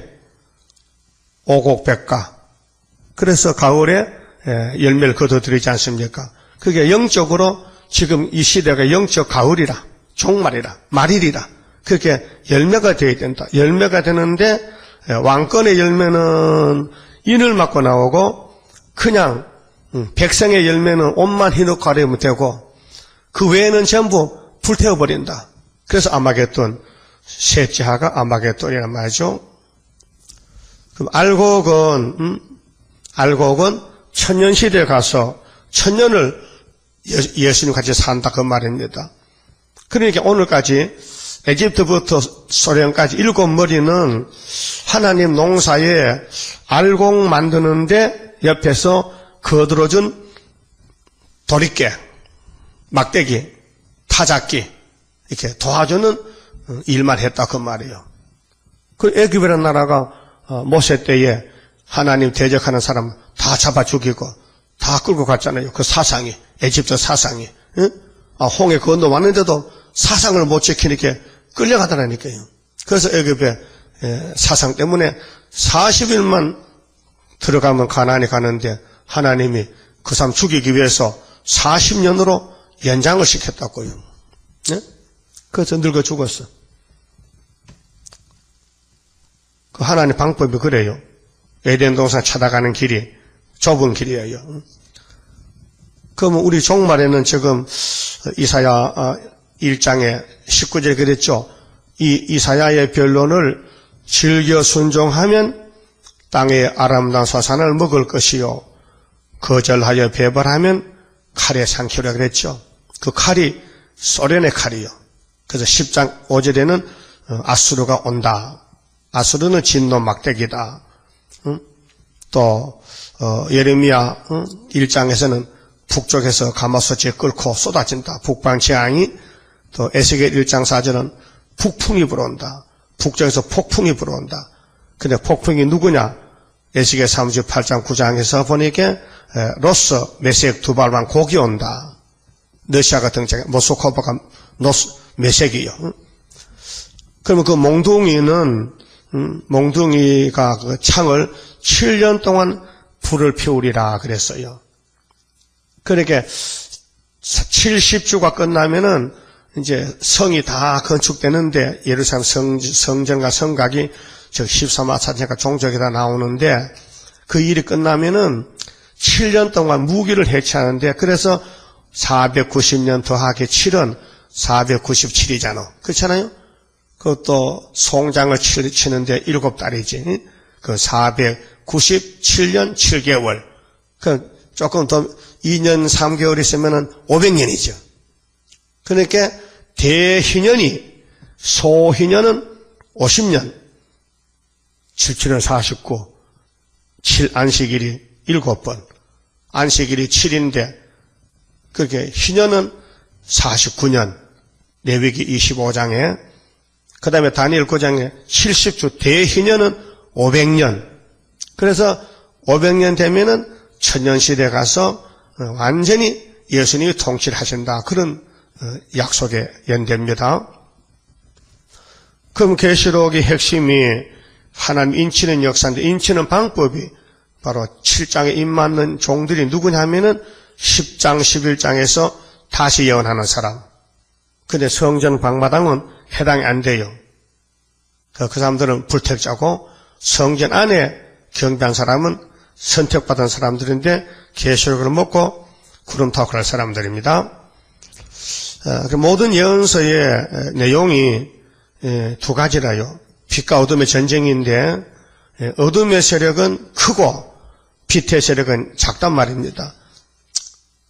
오곡백과 그래서 가을에 열매를 거둬들이지 않습니까? 그게 영적으로 지금 이 시대가 영적 가을이라 종말이라 말일이라 그렇게 열매가 되어야 된다. 열매가 되는데 왕권의 열매는 인을 맞고 나오고 그냥 백성의 열매는 옷만 흰옷 가리면 되고 그 외에는 전부 불태워버린다. 그래서 아마겟돈 셋째 하가 아마겟돈이란 말이죠. 그럼 알곡은 천년시대에 가서 천년을 예수님 같이 산다 그 말입니다. 그러니까 오늘까지 에집트부터 소련까지 7머리는 하나님 농사에 알곡 만드는데 옆에서 거들어준 도리깨, 막대기, 타작기 이렇게 도와주는 일만 했다 그 말이에요. 그 애굽이라는 나라가 모세 때에 하나님 대적하는 사람 다 잡아 죽이고 다 끌고 갔잖아요. 그 사상이 에집트 사상이 홍해 건너왔는데도 사상을 못 지키니까 끌려가더라니까요. 그래서 애굽의 사상 때문에 40일만 들어가면 가나안에 가는데 하나님이 그 사람 죽이기 위해서 40년으로 연장을 시켰다고요. 네? 그래서 늙어 죽었어. 그 하나님 방법이 그래요. 에덴 동산 찾아가는 길이 좁은 길이에요. 그러면 우리 종말에는 지금 이사야 1장에 19절에 그랬죠. 이 이사야의 변론을 즐겨 순종하면 땅의 아름다운 소산을 먹을 것이요 거절하여 배반하면 칼에 삼키라 그랬죠. 그 칼이 소련의 칼이요. 그래서 10장 5절에는 아수르가 온다. 아수르는 진노 막대기다. 또 예레미야 1장에서는 북쪽에서 가마솥에 끓고 쏟아진다. 북방 재앙이. 또 에스겔 1장 4절은 북풍이 불어온다. 북쪽에서 폭풍이 불어온다. 근데 폭풍이 누구냐? 에스겔 38장 9장에서 보니까 로스, 메섹 두 발만 곡이 온다. 러시아가 등장해. 모스크바가 메섹이요. 그러면 그 몽둥이가 그 창을 7년 동안 불을 피우리라 그랬어요. 그러니까 70주가 끝나면은 이제 성이 다 건축되는데 예루살렘 성전과 성곽이 즉 13마차니까 종족이 다 나오는데 그 일이 끝나면은 7년 동안 무기를 해체하는데 그래서 490년 더하기 7은 497이잖아. 그렇잖아요? 그것도 송장을 치는데 7달이지. 그 497년 7개월. 그 조금 더 2년 3개월 있으면은 500년이죠. 그러니까 대희년이 소희년은 50년. 7, 7은 49. 7 안식일이 7번. 안식일이 7인데 그렇게 희년은 49년. 레위기 25장에 그 다음에 다니엘 9장에 70주 대희년은 500년. 그래서 500년 되면은 천년시대 가서 완전히 예수님이 통치를 하신다. 그런 약속에 연대입니다. 그럼 계시록의 핵심이 하나님 인치는 역사인데 인치는 방법이 바로 7장에 입맞는 종들이 누구냐 하면은 10장 11장에서 다시 예언하는 사람. 근데 성전 방마당은 해당이 안 돼요. 그 사람들은 불택자고 성전 안에 경배한 사람은 선택받은 사람들인데 계시록을 먹고 구름 타고 갈 사람들입니다. 모든 예언서의 내용이 두 가지라요. 빛과 어둠의 전쟁인데 어둠의 세력은 크고 빛의 세력은 작단 말입니다.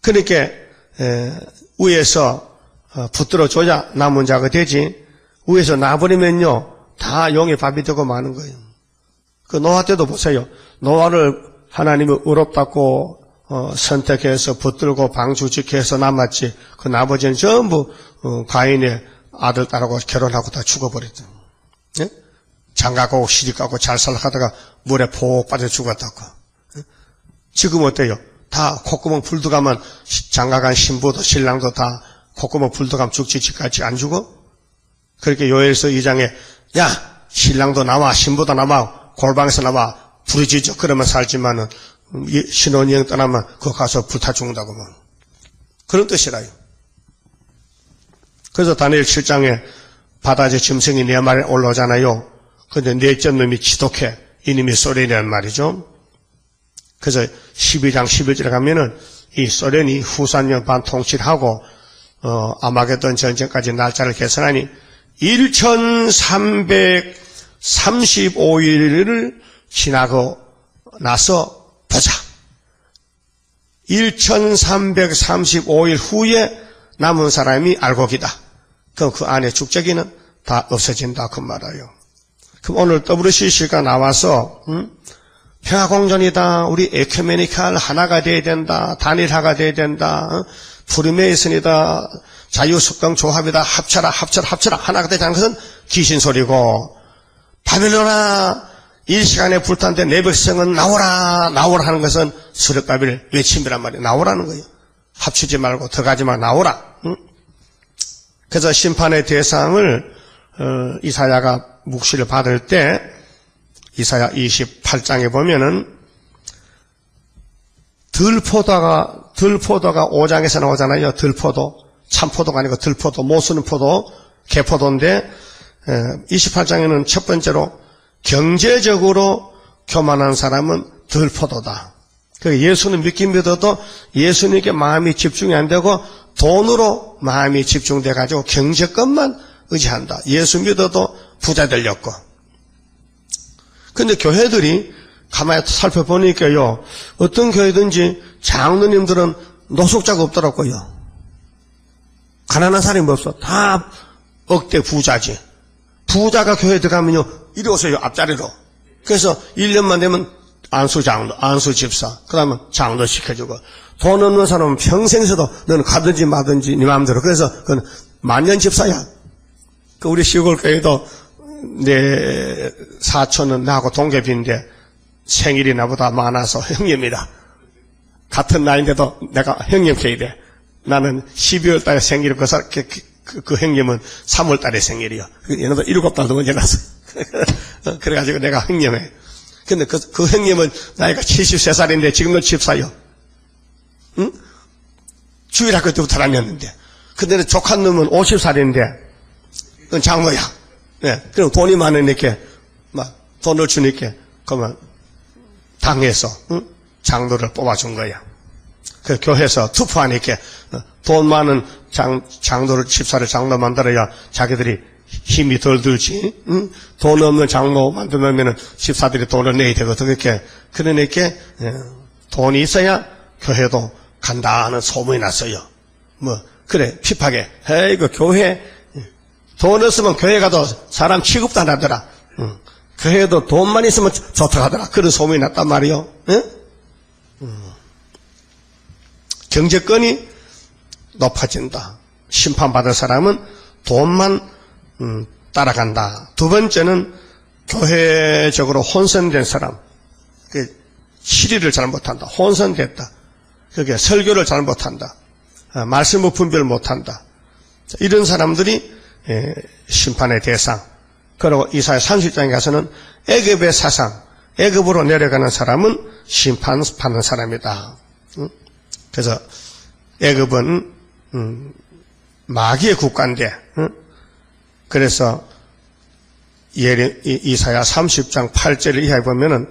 그러니까 위에서 붙들어줘야 남은 자가 되지 위에서 놔버리면요 다 용의 밥이 되고 마는 거예요. 그 노아 때도 보세요. 노아를 하나님이 의롭다고 선택해서 붙들고 방주지게 해서 남았지 그 나머지는 전부 가인의 아들 딸하고 결혼하고 다 죽어버렸죠. 예? 장가가고 시집가고 잘 살아가다가 물에 폭 빠져 죽었다고. 예? 지금 어때요? 다 콧구멍 불들어가면 장가간 신부도 신랑도 다 콧구멍 불들어가면 죽지 지까지 안 죽어? 그렇게 요엘서 2장에 야 신랑도 나와 신부도 나와 골방에서 나와 부르짖어 그러면 살지만은 신혼여행 떠나면 그거 가서 불타 죽는다고 뭐. 그런 뜻이라요. 그래서 다니엘 7장에 바다지 짐승이 네 말에 올라오잖아요. 근데 넷째 놈이 지독해. 이놈이 소련이란 말이죠. 그래서 12장 11절에 가면은 이 소련이 후산년 반 통치를 하고 아마게돈 전쟁까지 날짜를 계산하니 1335일을 지나고 나서 보자. 1335일 후에 남은 사람이 알고 기다. 그럼 그 안에 죽재기는 다 없어진다 그 말이에요. 그럼 오늘 WCC가 나와서 평화공존이다. 우리 에큐메니칼 하나가 돼야 된다. 단일화가 돼야 된다. 프리메이슨이다. 자유숙강조합이다. 합쳐라 하나가 되지 않은 것은 귀신소리고 바빌로나 일시간에 불탄데 내 백성은 나오라 하는 것은 수렵바빌 외침이란 말이에요. 나오라는 거예요. 합치지 말고 더 가지 말고 나오라. 그래서 심판의 대상을 이사야가 묵시를 받을 때 이사야 28장에 보면은 들포도가 5장에서 나오잖아요. 들포도. 참포도가 아니고 들포도, 모수는 포도, 개포도인데 28장에는 첫 번째로 경제적으로 교만한 사람은 들포도다. 예수는 믿긴 믿어도 예수님께 마음이 집중이 안 되고 돈으로 마음이 집중돼 가지고 경제것만 의지한다. 예수 믿어도 부자 되려고. 근데 교회들이 가만히 살펴보니까요. 어떤 교회든지 장로님들은 노숙자가 없더라고요. 가난한 사람이 없어. 다 억대 부자지. 부자가 교회에 들어가면요, 이리 오세요, 앞자리로. 그래서 1년만 되면 안수 장로, 안수 집사, 그 다음에 장로 시켜주고, 돈 없는 사람은 평생 있어도 너는 가든지 마든지 네 마음대로. 그래서 그건 만년 집사야. 그 우리 시골 교회도 내 사촌은 나하고 동갑인데 생일이 나보다 많아서 형님이다. 같은 나이인데도 내가 형님 해야 돼. 나는 12월 달에 생일이고 그 형님은 3월 달에 생일이요. 얘네도 7달 더 지났어. 그래가지고 내가 형님해. 근데 그 형님은 나이가 73살인데 지금도 집사요. 응? 주일학교 때부터 다녔는데. 근데 조카 놈은 50살인데, 그건 장모야. 예. 그럼 돈이 많으니까, 돈을 주니까, 그러면 당해서, 응? 장로를 뽑아준 거야. 그 교회에서 투표하니까, 돈 많은 장로를, 집사를 장로 만들어야 자기들이 힘이 덜 들지, 응? 돈 없는 장로 만들면 집사들이 돈을 내야 되거든. 그러니까, 돈이 있어야 교회도 간다 하는 소문이 났어요. 그래, 핍하게. 에이, 교회, 돈 없으면 교회 가도 사람 취급도 안 하더라. 교회도 돈만 있으면 좋다 하더라. 그런 소문이 났단 말이요. 경제권이 높아진다. 심판받을 사람은 돈만 따라간다. 두 번째는 교회적으로 혼선된 사람. 실의를 잘 못한다. 혼선됐다. 그게 설교를 잘 못한다. 말씀을 분별 못한다. 이런 사람들이 심판의 대상. 그리고 이사야 30장에 가서는 애굽의 사상, 애굽으로 내려가는 사람은 심판받는 사람이다. 그래서 애굽은 마귀의 국가인데, 그래서 이사야 30장 8절을 이하에 보면은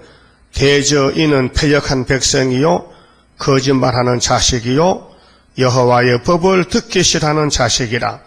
대저 이는 패역한 백성이요 거짓말하는 자식이요 여호와의 법을 듣기 싫어하는 자식이라.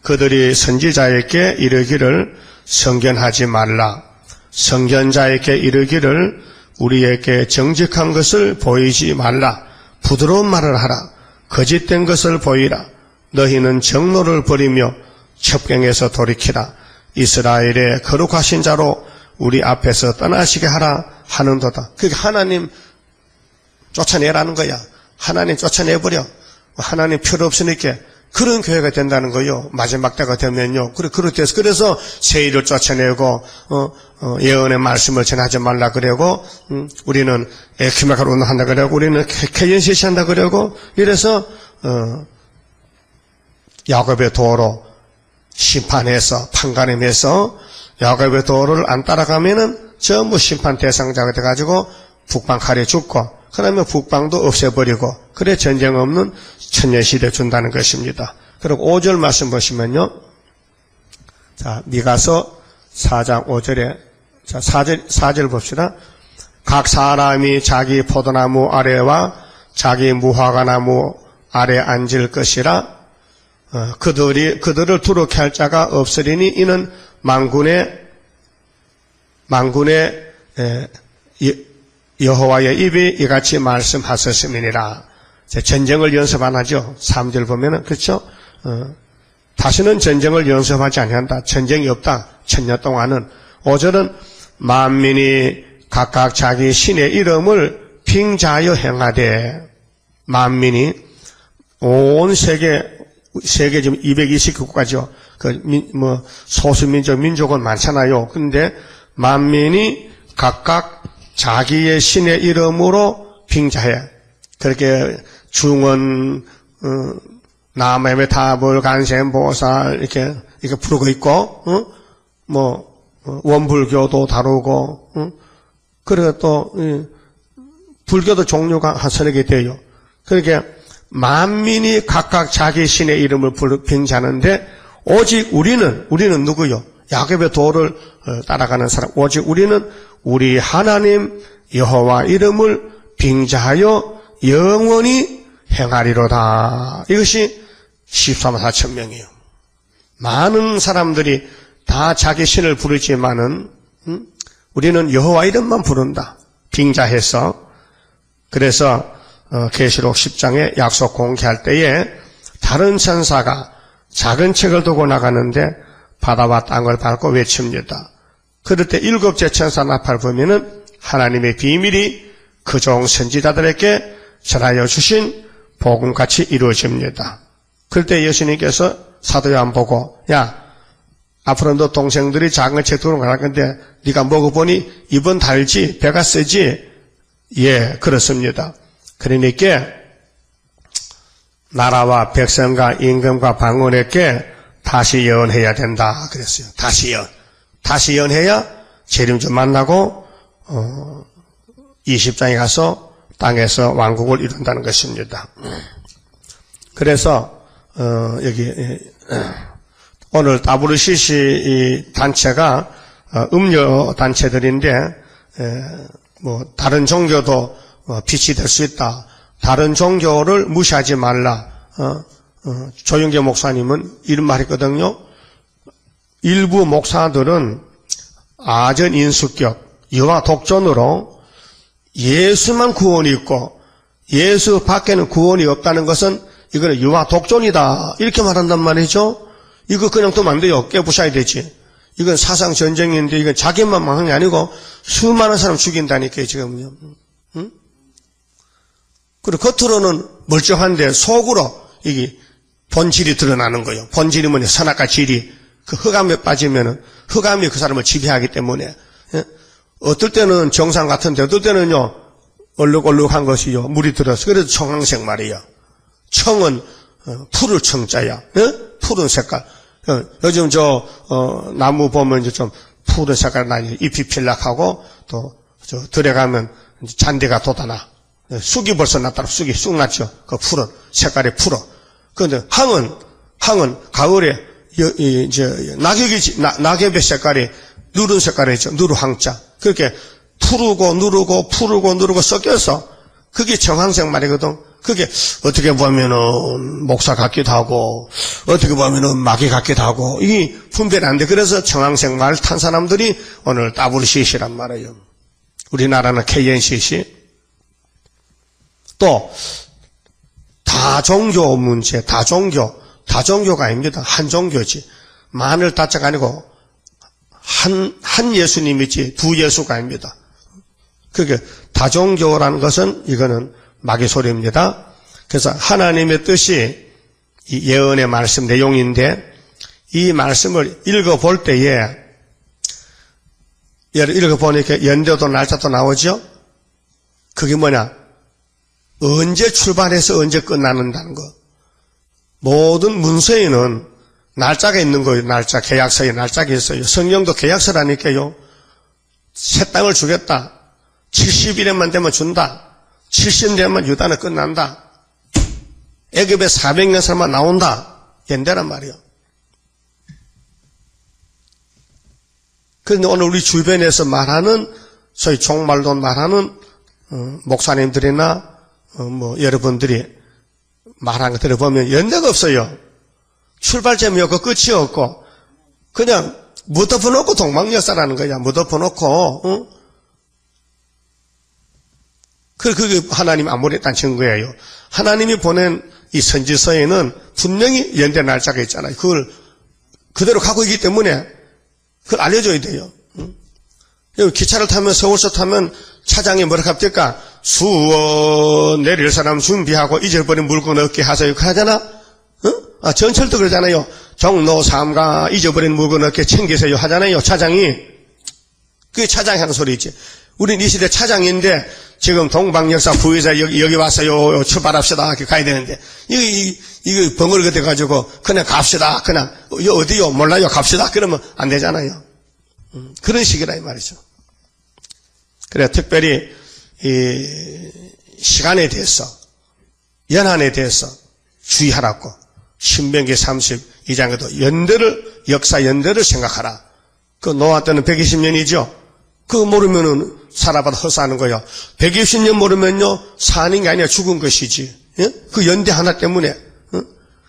그들이 선지자에게 이르기를 성견하지 말라. 성견자에게 이르기를 우리에게 정직한 것을 보이지 말라. 부드러운 말을 하라. 거짓된 것을 보이라. 너희는 정로를 버리며 첩경에서 돌이키라. 이스라엘의 거룩하신 자로 우리 앞에서 떠나시게 하라 하는도다. 그게 하나님 쫓아내라는 거야. 하나님 쫓아내버려. 하나님 필요 없으니까 그런 교회가 된다는 거요. 마지막 때가 되면요. 그렇게 해서 그래서 세일을 쫓아내고 예언의 말씀을 전하지 말라 그러고 우리는 에큐메칼 운동한다 그러고 우리는 개연시시 한다 그러고 이래서 야곱의 도로 심판해서 판가름해서 야곱의 도로를 안 따라가면은 전부 심판 대상자가 돼가지고 북방 칼에 죽고 그러면 북방도 없애버리고 그래 전쟁 없는 천년시대 준다는 것입니다. 그리고 5절 말씀 보시면요. 자, 미가서 4장 5절에 자 4절 봅시다. 각 사람이 자기 포도나무 아래와 자기 무화과나무 아래 앉을 것이라. 그들을 두렵게 할 자가 없으리니 이는 만군의 여호와의 입이 이같이 말씀하셨음이니라. 전쟁을 연습 안 하죠. 3절 보면은 그렇죠. 다시는 전쟁을 연습하지 아니한다. 전쟁이 없다. 천년 동안은. 5절은 만민이 각각 자기 신의 이름을 빙자하여 행하되 만민이 온 세계 지금 229국가죠. 소수민족, 민족은 많잖아요. 근데 만민이 각각 자기의 신의 이름으로 빙자해. 그렇게 중원, 남해의 타불, 간센, 보살, 이렇게 부르고 있고, 원불교도 다루고, 그리고 또, 불교도 종류가 한 서너 개 돼요. 그렇게 만민이 각각 자기 신의 이름을 빙자하는데, 오직 우리는 누구요? 야곱의 도를 따라가는 사람. 오직 우리는 우리 하나님 여호와 이름을 빙자하여 영원히 행하리로다. 이것이 14만 4천 명이에요. 많은 사람들이 다 자기 신을 부르지만은 우리는 여호와 이름만 부른다. 빙자해서. 그래서 계시록 10장에 약속 공개할 때에 다른 천사가 작은 책을 두고 나가는데 바다와 땅을 밟고 외칩니다. 그럴 때 7째 천사 나팔 보면은 하나님의 비밀이 그 종 선지자들에게 전하여 주신 복음같이 이루어집니다. 그럴 때 예수님께서 사도 요한 보고, 야, 앞으로 너 동생들이 작은 책 두고 나갈 건데 네가 먹어보니 입은 달지 배가 세지? 예, 그렇습니다. 그러니까 나라와 백성과 임금과 방언에게 다시 예언해야 된다 그랬어요. 다시 예언해야 재림주 만나고 20장에 가서 땅에서 왕국을 이룬다는 것입니다. 그래서 여기 오늘 WCC 단체가 음료 단체들인데 뭐 다른 종교도 빛이 될 수 있다. 다른 종교를 무시하지 말라. 조영계 목사님은 이런 말 했거든요. 일부 목사들은 아전 인수격, 여와 독존으로 예수만 구원이 있고 예수 밖에는 구원이 없다는 것은 이거는 유아 독존이다 이렇게 말한단 말이죠. 이거 그냥 두면 안 돼요. 깨부셔야 되지. 이건 사상 전쟁인데 이건 자기만 망한 게 아니고 수많은 사람 죽인다니까요 지금요. 응? 그리고 겉으로는 멀쩡한데 속으로 이게 본질이 드러나는 거예요. 본질이 뭐냐? 선악과 질이 그 흑암에 빠지면은 흑암이 그 사람을 지배하기 때문에 예? 어떨 때는 정상 같은데 어떨 때는요 얼룩얼룩한 것이요 물이 들어서 그래서 청황색 말이에요. 청은 푸를 청자야. 예? 푸른 색깔. 요즘 나무 보면 이제 좀 푸른 색깔 나니 잎이 필락하고 또 들어가면 잔디가 돋아나. 쑥이 벌써 났다고 쑥이 쑥 났죠. 그 푸른 색깔이 푸르. 그런데 항은 가을에 이제 낙엽의 색깔이 누른 색깔이죠. 누르항자. 그렇게 푸르고 누르고 섞여서 그게 청황색 말이거든. 그게 어떻게 보면은 목사 같기도 하고 어떻게 보면은 마귀 같기도 하고 이게 분별이 안 돼. 그래서 청황색 말 탄 사람들이 오늘 WCC란 말이에요. 우리나라는 KNCC. 또 다종교 문제, 다종교가 아닙니다. 한 종교지. 만을 다자가 아니고 한 예수님이지 두 예수가 아닙니다. 그게 다종교라는 것은 이거는 마귀 소리입니다. 그래서 하나님의 뜻이 이 예언의 말씀 내용인데 이 말씀을 읽어볼 때에 읽어보니까 연도도 날짜도 나오죠. 그게 뭐냐? 언제 출발해서 언제 끝나는다는 거. 모든 문서에는 날짜가 있는 거예요. 날짜, 계약서에 날짜가 있어요. 성경도 계약서라니까요. 새 땅을 주겠다. 70일에만 되면 준다. 70년 되면 유다는 끝난다. 애굽에 400년 살만 나온다. 연대란 말이에요. 그런데 오늘 우리 주변에서 말하는 소위 종말론 말하는 목사님들이나 여러분들이 말한 거 들어보면 연대가 없어요. 출발점이 없고 끝이 없고 그냥 묻어놓고 동방역사라는 거야. 묻어놓고 그게 하나님 아무랬다는 증거예요. 하나님이 보낸 이 선지서에는 분명히 연대 날짜가 있잖아요. 그걸 그대로 가고 있기 때문에 그걸 알려줘야 돼요. 기차를 타면 서울서 타면 차장이 뭐라고 합니까? 수원 내릴 사람 준비하고 잊어버린 물건 얻게 하세요. 그러잖아. 전철도 그러잖아요. 종로 3가 잊어버린 물건 얻게 챙기세요 하잖아요. 차장이. 그게 차장이 하는 소리지. 우린 이 시대 차장인데 지금 동방역사 부회장 여기 왔어요. 출발합시다. 이렇게 가야 되는데 이거 벙어리가 돼가지고 그냥 갑시다. 그냥 어디요? 몰라요. 갑시다. 그러면 안 되잖아요. 그런 식이라 이 말이죠. 그래 특별히 이 시간에 대해서 연한에 대해서 주의하라고 신명기 32장에도 역사 연대를 생각하라. 그 노아 때는 120년이죠. 그거 모르면은 살아봐도 헛사는 거예요. 120년 모르면요 사는 게 아니라 죽은 것이지. 예? 그 연대 하나 때문에.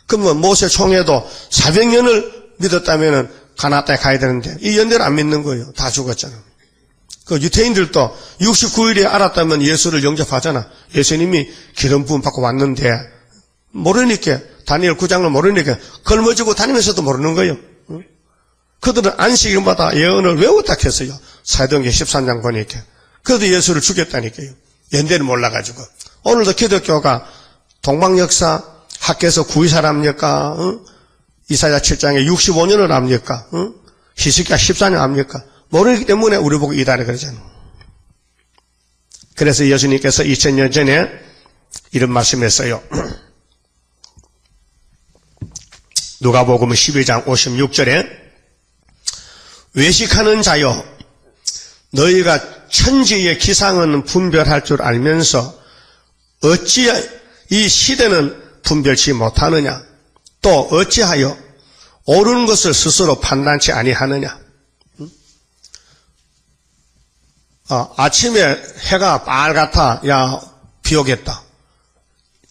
그러면 모세 총회도 400년을 믿었다면은 가나안 땅에 가야 되는데 이 연대를 안 믿는 거예요. 다 죽었잖아. 그 유태인들도 69일에 알았다면 예수를 영접하잖아. 예수님이 기름 부음 받고 왔는데 모르니까 다니엘 9장을 모르니까 걸머지고 다니면서도 모르는 거예요. 그들은 안식일마다 예언을 외웠다 했어요. 사도행전 13장 보니까. 그래도 예수를 죽였다니까요. 연대는 몰라가지고. 오늘도 기독교가 동방역사 학교에서 구이사를 합니까? 이사야 7장에 65년을 합니까? 히스기야 14년 합니까? 모르기 때문에 우리 보고 이다래 그러잖아요. 그래서 예수님께서 2000년 전에 이런 말씀했어요. 누가복음 12장 56절에 외식하는 자여 너희가 천지의 기상은 분별할 줄 알면서 어찌 이 시대는 분별치 못하느냐 또 어찌하여 옳은 것을 스스로 판단치 아니하느냐. 아침에 해가 빨갛다. 야, 비 오겠다.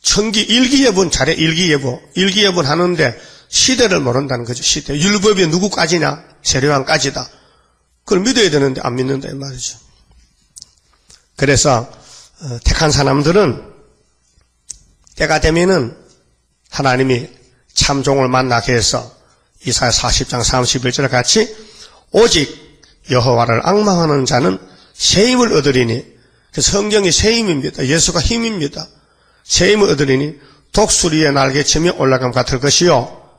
천기 일기예보는 잘해. 일기예보는 하는데 시대를 모른다는 거죠. 시대. 율법이 누구까지냐? 세례왕까지다. 그걸 믿어야 되는데 안 믿는다 이 말이죠. 그래서 택한 사람들은 때가 되면은 하나님이 참종을 만나게 해서 이사야 40장 31절에 같이 오직 여호와를 앙망하는 자는 새 힘을 얻으리니, 성경이 새 힘입니다. 예수가 힘입니다. 새 힘을 얻으리니 독수리의 날개치며 올라감 같을 것이요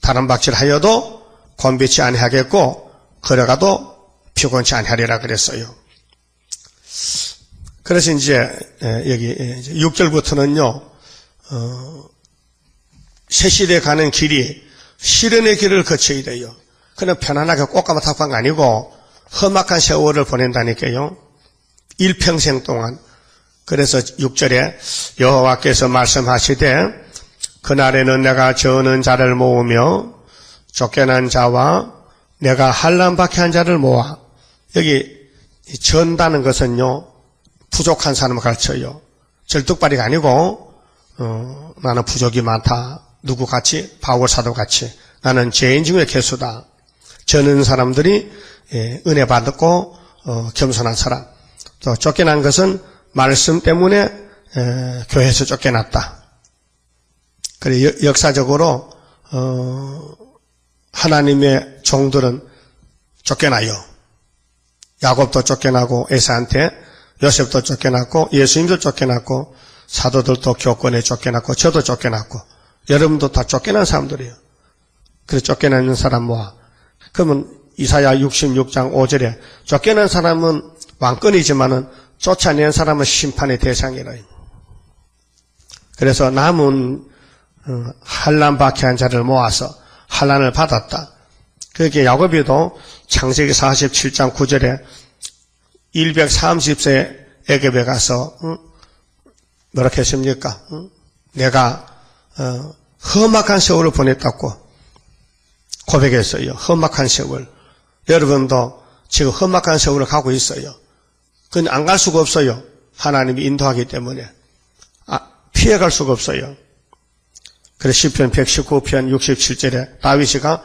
다른 박질하여도 곤비치 아니하겠고 걸어가도 피곤치 아니하리라 그랬어요. 그래서 이제 여기 6절부터는요 새 시대에 가는 길이 시련의 길을 거쳐야 돼요. 그냥 편안하게 꽃가마 타고 간 거 아니고 험악한 세월을 보낸다니까요. 일평생 동안. 그래서 6절에 여호와께서 말씀하시되 그날에는 내가 저는 자를 모으며 쫓겨난 자와 내가 환난받게 한 자를 모아. 여기 전다는 것은요 부족한 사람을 가르쳐요. 절뚝발이가 아니고 나는 부족이 많다. 누구같이? 바울 사도같이 나는 죄인 중에 괴수다. 저는 사람들이 은혜 받았고 겸손한 사람. 또 쫓겨난 것은 말씀 때문에 교회에서 쫓겨났다. 그래 역사적으로 하나님의 종들은 쫓겨나요. 야곱도 쫓겨나고 에사한테, 요셉도 쫓겨났고 예수님도 쫓겨났고 사도들도 교권에 쫓겨났고 저도 쫓겨났고 여러분도 다 쫓겨난 사람들이에요. 그래서 쫓겨나는 사람 모아. 그러면 이사야 66장 5절에 쫓겨난 사람은 왕권이지만은 쫓아낸 사람은 심판의 대상이라. 그래서 남은 환난받게 한 자를 모아서 환난을 받았다. 그렇게 야곱이도 창세기 47장 9절에 130세 애굽에 가서 뭐라고 했습니까? 내가 험악한 세월을 보냈다고 고백했어요. 험악한 세월. 여러분도 지금 험악한 세월을 가고 있어요. 그건 안 갈 수가 없어요. 하나님이 인도하기 때문에. 피해갈 수가 없어요. 그래서 시편 119편 67절에 다윗이가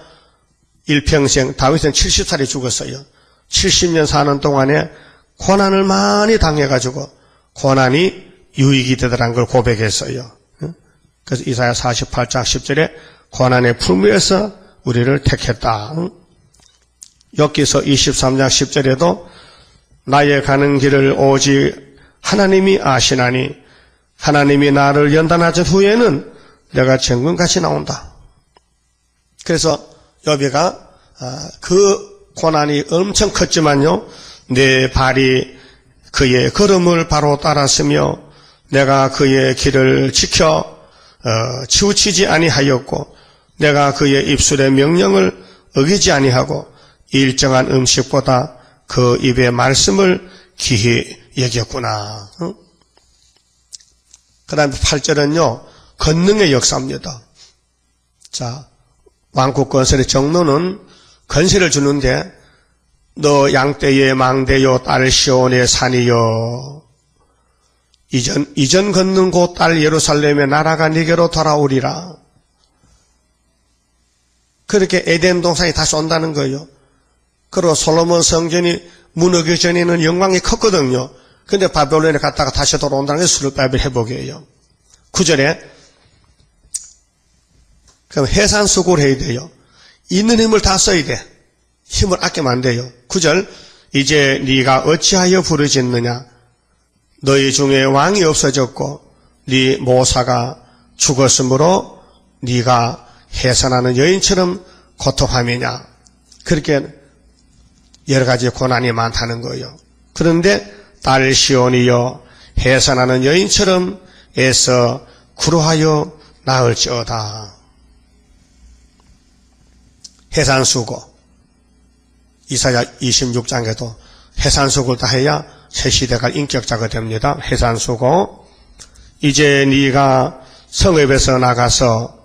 일평생, 다윗은 70살에 죽었어요. 70년 사는 동안에 고난을 많이 당해가지고 고난이 유익이 되더란 걸 고백했어요. 그래서 이사야 48장 10절에 고난의 품위에서 우리를 택했다. 욥기서 23장 10절에도 나의 가는 길을 오직 하나님이 아시나니 하나님이 나를 연단하신 후에는 내가 정금같이 나온다. 그래서 욥이가 그 고난이 엄청 컸지만요 내 발이 그의 걸음을 바로 따랐으며 내가 그의 길을 지켜 치우치지 아니하였고 내가 그의 입술의 명령을 어기지 아니하고 일정한 음식보다 그 입의 말씀을 기히 여겼구나. 그 다음에 8절은요 권능의 역사입니다. 자, 왕국 건설의 정로는 건설을 주는데 너 양떼의 망대요 딸 시온의 산이요 이전 걷는 곳 딸 예루살렘의 나라가 네게로 돌아오리라. 그렇게 에덴 동산이 다시 온다는 거예요. 그리고 솔로몬 성전이 무너지기 전에는 영광이 컸거든요. 근데 바벨론에 갔다가 다시 돌아온다는 게 스룹바벨 회복이에요. 9절에 그럼 해산수고를 해야 돼요. 있는 힘을 다 써야 돼. 힘을 아끼면 안 돼요. 9절 이제 네가 어찌하여 부르짖느냐. 너희 중에 왕이 없어졌고 네 모사가 죽었으므로 네가 해산하는 여인처럼 고통함이냐. 그렇게 여러 가지 고난이 많다는 거예요. 그런데 딸 시온이여 해산하는 여인처럼 애써 구로하여 나을지어다. 해산수고 이사야 26장에도 해산수고를 다 해야 새 시대가 인격자가 됩니다. 해산수고 이제 네가 성읍에서 나가서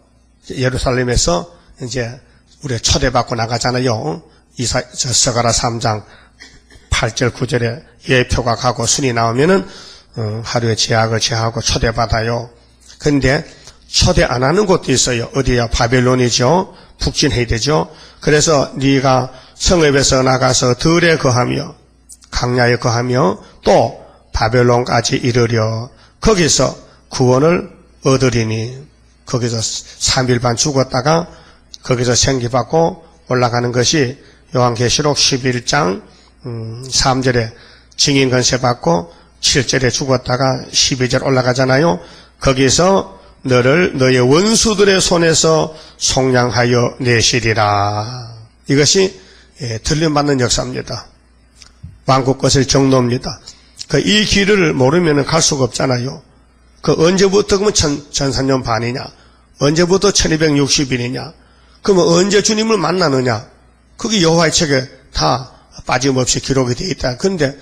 예루살렘에서 이제 우리 초대받고 나가잖아요. 서가라 3장 8절 9절에 예표가 가고 순이 나오면은 하루에 제약을 제하고 초대받아요. 근데 초대 안 하는 곳도 있어요. 어디야? 바벨론이죠. 북진해야 되죠. 그래서 네가 성읍에서 나가서 들에 거하며 강야에 거하며 또 바벨론까지 이르려 거기서 구원을 얻으리니. 거기서 3일 반 죽었다가 거기서 생기받고 올라가는 것이 요한계시록 11장 3절에 증인 권세 받고 7절에 죽었다가 12절 올라가잖아요. 거기서 너를 너의 원수들의 손에서 속량하여 내시리라. 이것이 들림받는 역사입니다. 왕국 것을 정도입니다. 이 길을 모르면 갈 수가 없잖아요. 언제부터 그러면 전산년 반이냐? 언제부터 1260일이냐? 그러면 언제 주님을 만나느냐? 그게 여호와의 책에 다 빠짐없이 기록이 되어 있다. 그런데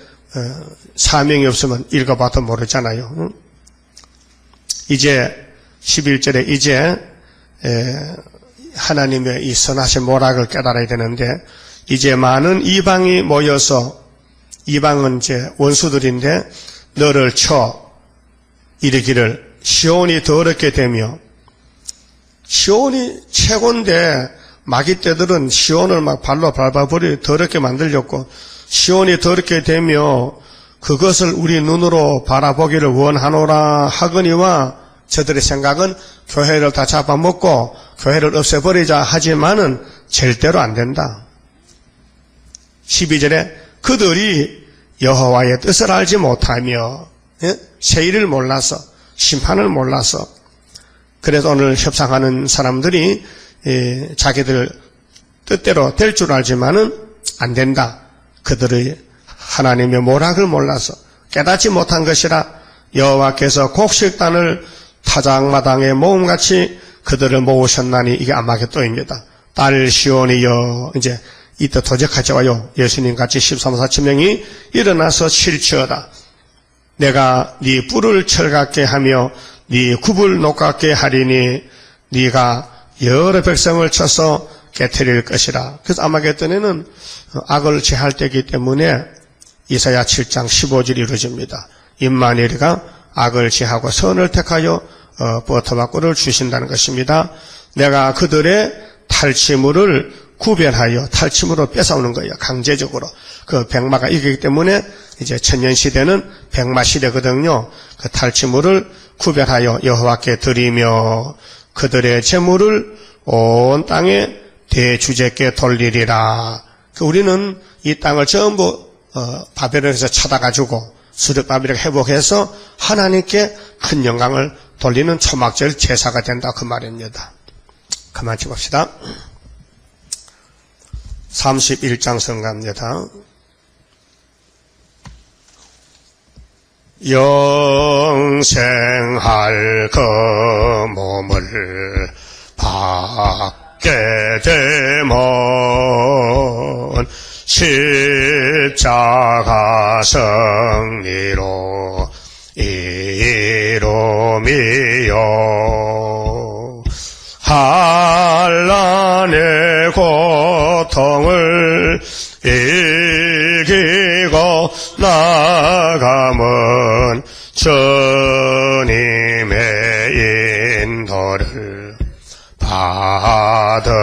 사명이 없으면 읽어봐도 모르잖아요. 이제 11절에 이제 하나님의 이 선하신 모락을 깨달아야 되는데 이제 많은 이방이 모여서 이방은 이제 원수들인데 너를 쳐 이르기를 시온이 더럽게 되며 시온이 최고인데 마귀떼들은 시온을 막 발로 밟아버려 더럽게 만들렸고 시온이 더럽게 되며 그것을 우리 눈으로 바라보기를 원하노라 하거니와 저들의 생각은 교회를 다 잡아먹고 교회를 없애버리자 하지만은 절대로 안 된다. 12절에 그들이 여호와의 뜻을 알지 못하며 세일을 몰라서 심판을 몰라서 그래서 오늘 협상하는 사람들이 자기들 뜻대로 될 줄 알지만은 안 된다. 그들의 하나님의 모락을 몰라서 깨닫지 못한 것이라 여호와께서 곡식단을 타작마당에 모음같이 그들을 모으셨나니 이게 아마겟돈입니다. 딸 시온이여 이제 이때 도적하지 와요. 예수님같이 13, 14명이 일어나서 실치어다. 내가 네 뿔을 철갑게 하며 네 굽을 녹같게 하리니 네가 여러 백성을 쳐서 깨트릴 것이라. 그래서 아마겟돈에는 악을 제할 때이기 때문에 이사야 7장 15절이 이루어집니다. 임마누엘이가 악을 제하고 선을 택하여 버터와 꿀을 주신다는 것입니다. 내가 그들의 탈취물을 구별하여 탈취물을 뺏어오는 거예요. 강제적으로. 그 백마가 이기기 때문에 이제 천년시대는 백마시대거든요. 그 탈취물을 구별하여 여호와께 드리며 그들의 재물을 온 땅에 대주제께 돌리리라. 우리는 이 땅을 전부 바벨론에서 찾아가지고 수르바벨을 회복해서 하나님께 큰 영광을 돌리는 초막절 제사가 된다 그 말입니다. 그만 찍읍시다. 31장 성가입니다. 영생할 그 몸을 받게 되면 십자가 승리로 이루미요 한란의 고통을 이기고 나감은 주님의 인도를 받음이라.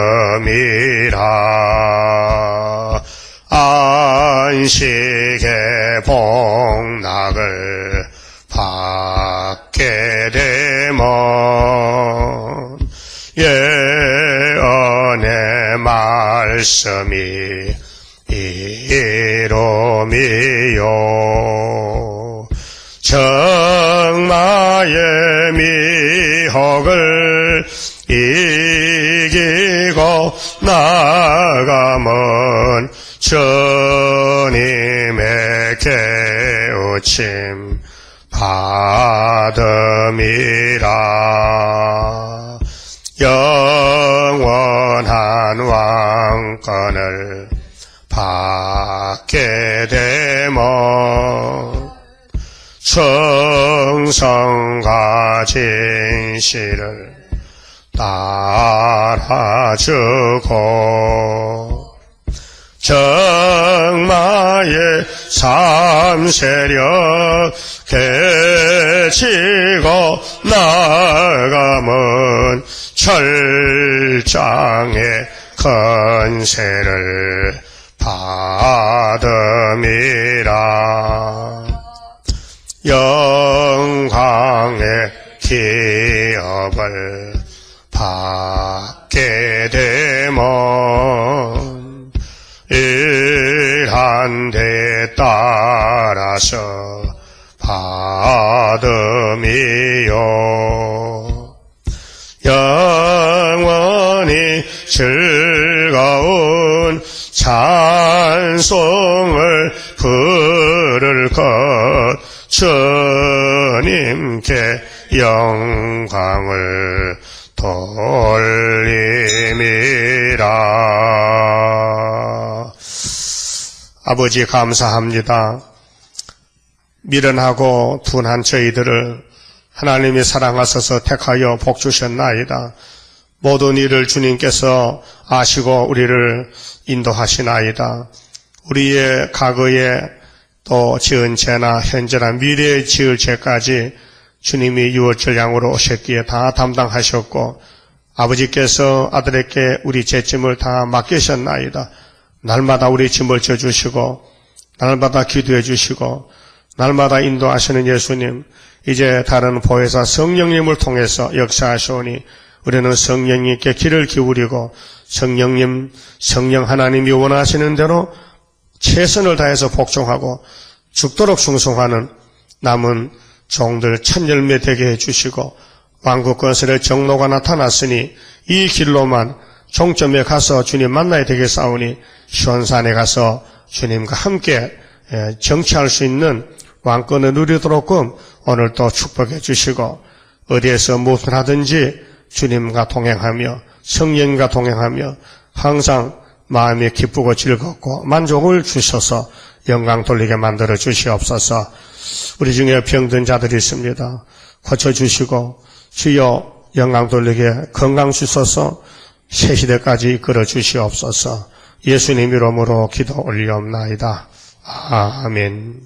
안식의 복락을 받게 되면 말씀이 이름이요 정마의 미혹을 이기고 나가면 주님의 깨우침 받음이라. 영원한 왕권을 받게 되면 충성과 진실을 따라주고 정마의 삼세력 개치고 나가면 철장의 건세를 받음이라. 영광의 기업을 받게 되면 일한 데 따라서 받음이요 영원히 즐거운 찬송을 부를 것 주님께 영광을 돌림이라. 아버지 감사합니다. 미련하고 둔한 저희들을 하나님이 사랑하셔서 택하여 복 주셨나이다. 모든 일을 주님께서 아시고 우리를 인도하시나이다. 우리의 과거에 또 지은 죄나 현재나 미래에 지을 죄까지 주님이 유월절양으로 오셨기에 다 담당하셨고 아버지께서 아들에게 우리 죄짐을 다 맡기셨나이다. 날마다 우리 짐을 져주시고 날마다 기도해 주시고 날마다 인도하시는 예수님, 이제 다른 보혜사 성령님을 통해서 역사하시오니 우리는 성령님께 귀를 기울이고 성령 하나님이 원하시는 대로 최선을 다해서 복종하고 죽도록 충성하는 남은 종들 천열매 되게 해주시고 왕국 건설의 정로가 나타났으니 이 길로만 종점에 가서 주님 만나야 되겠사오니 시온산에 가서 주님과 함께 정치할 수 있는 왕권을 누리도록끔 오늘도 축복해 주시고 어디에서 무엇을 하든지 주님과 동행하며 성령과 동행하며 항상 마음이 기쁘고 즐겁고 만족을 주셔서 영광 돌리게 만들어 주시옵소서. 우리 중에 병든 자들이 있습니다. 고쳐주시고 주여 영광 돌리게 건강 주셔서 새 시대까지 이끌어 주시옵소서. 예수님 이름으로 기도 올리옵나이다. 아멘.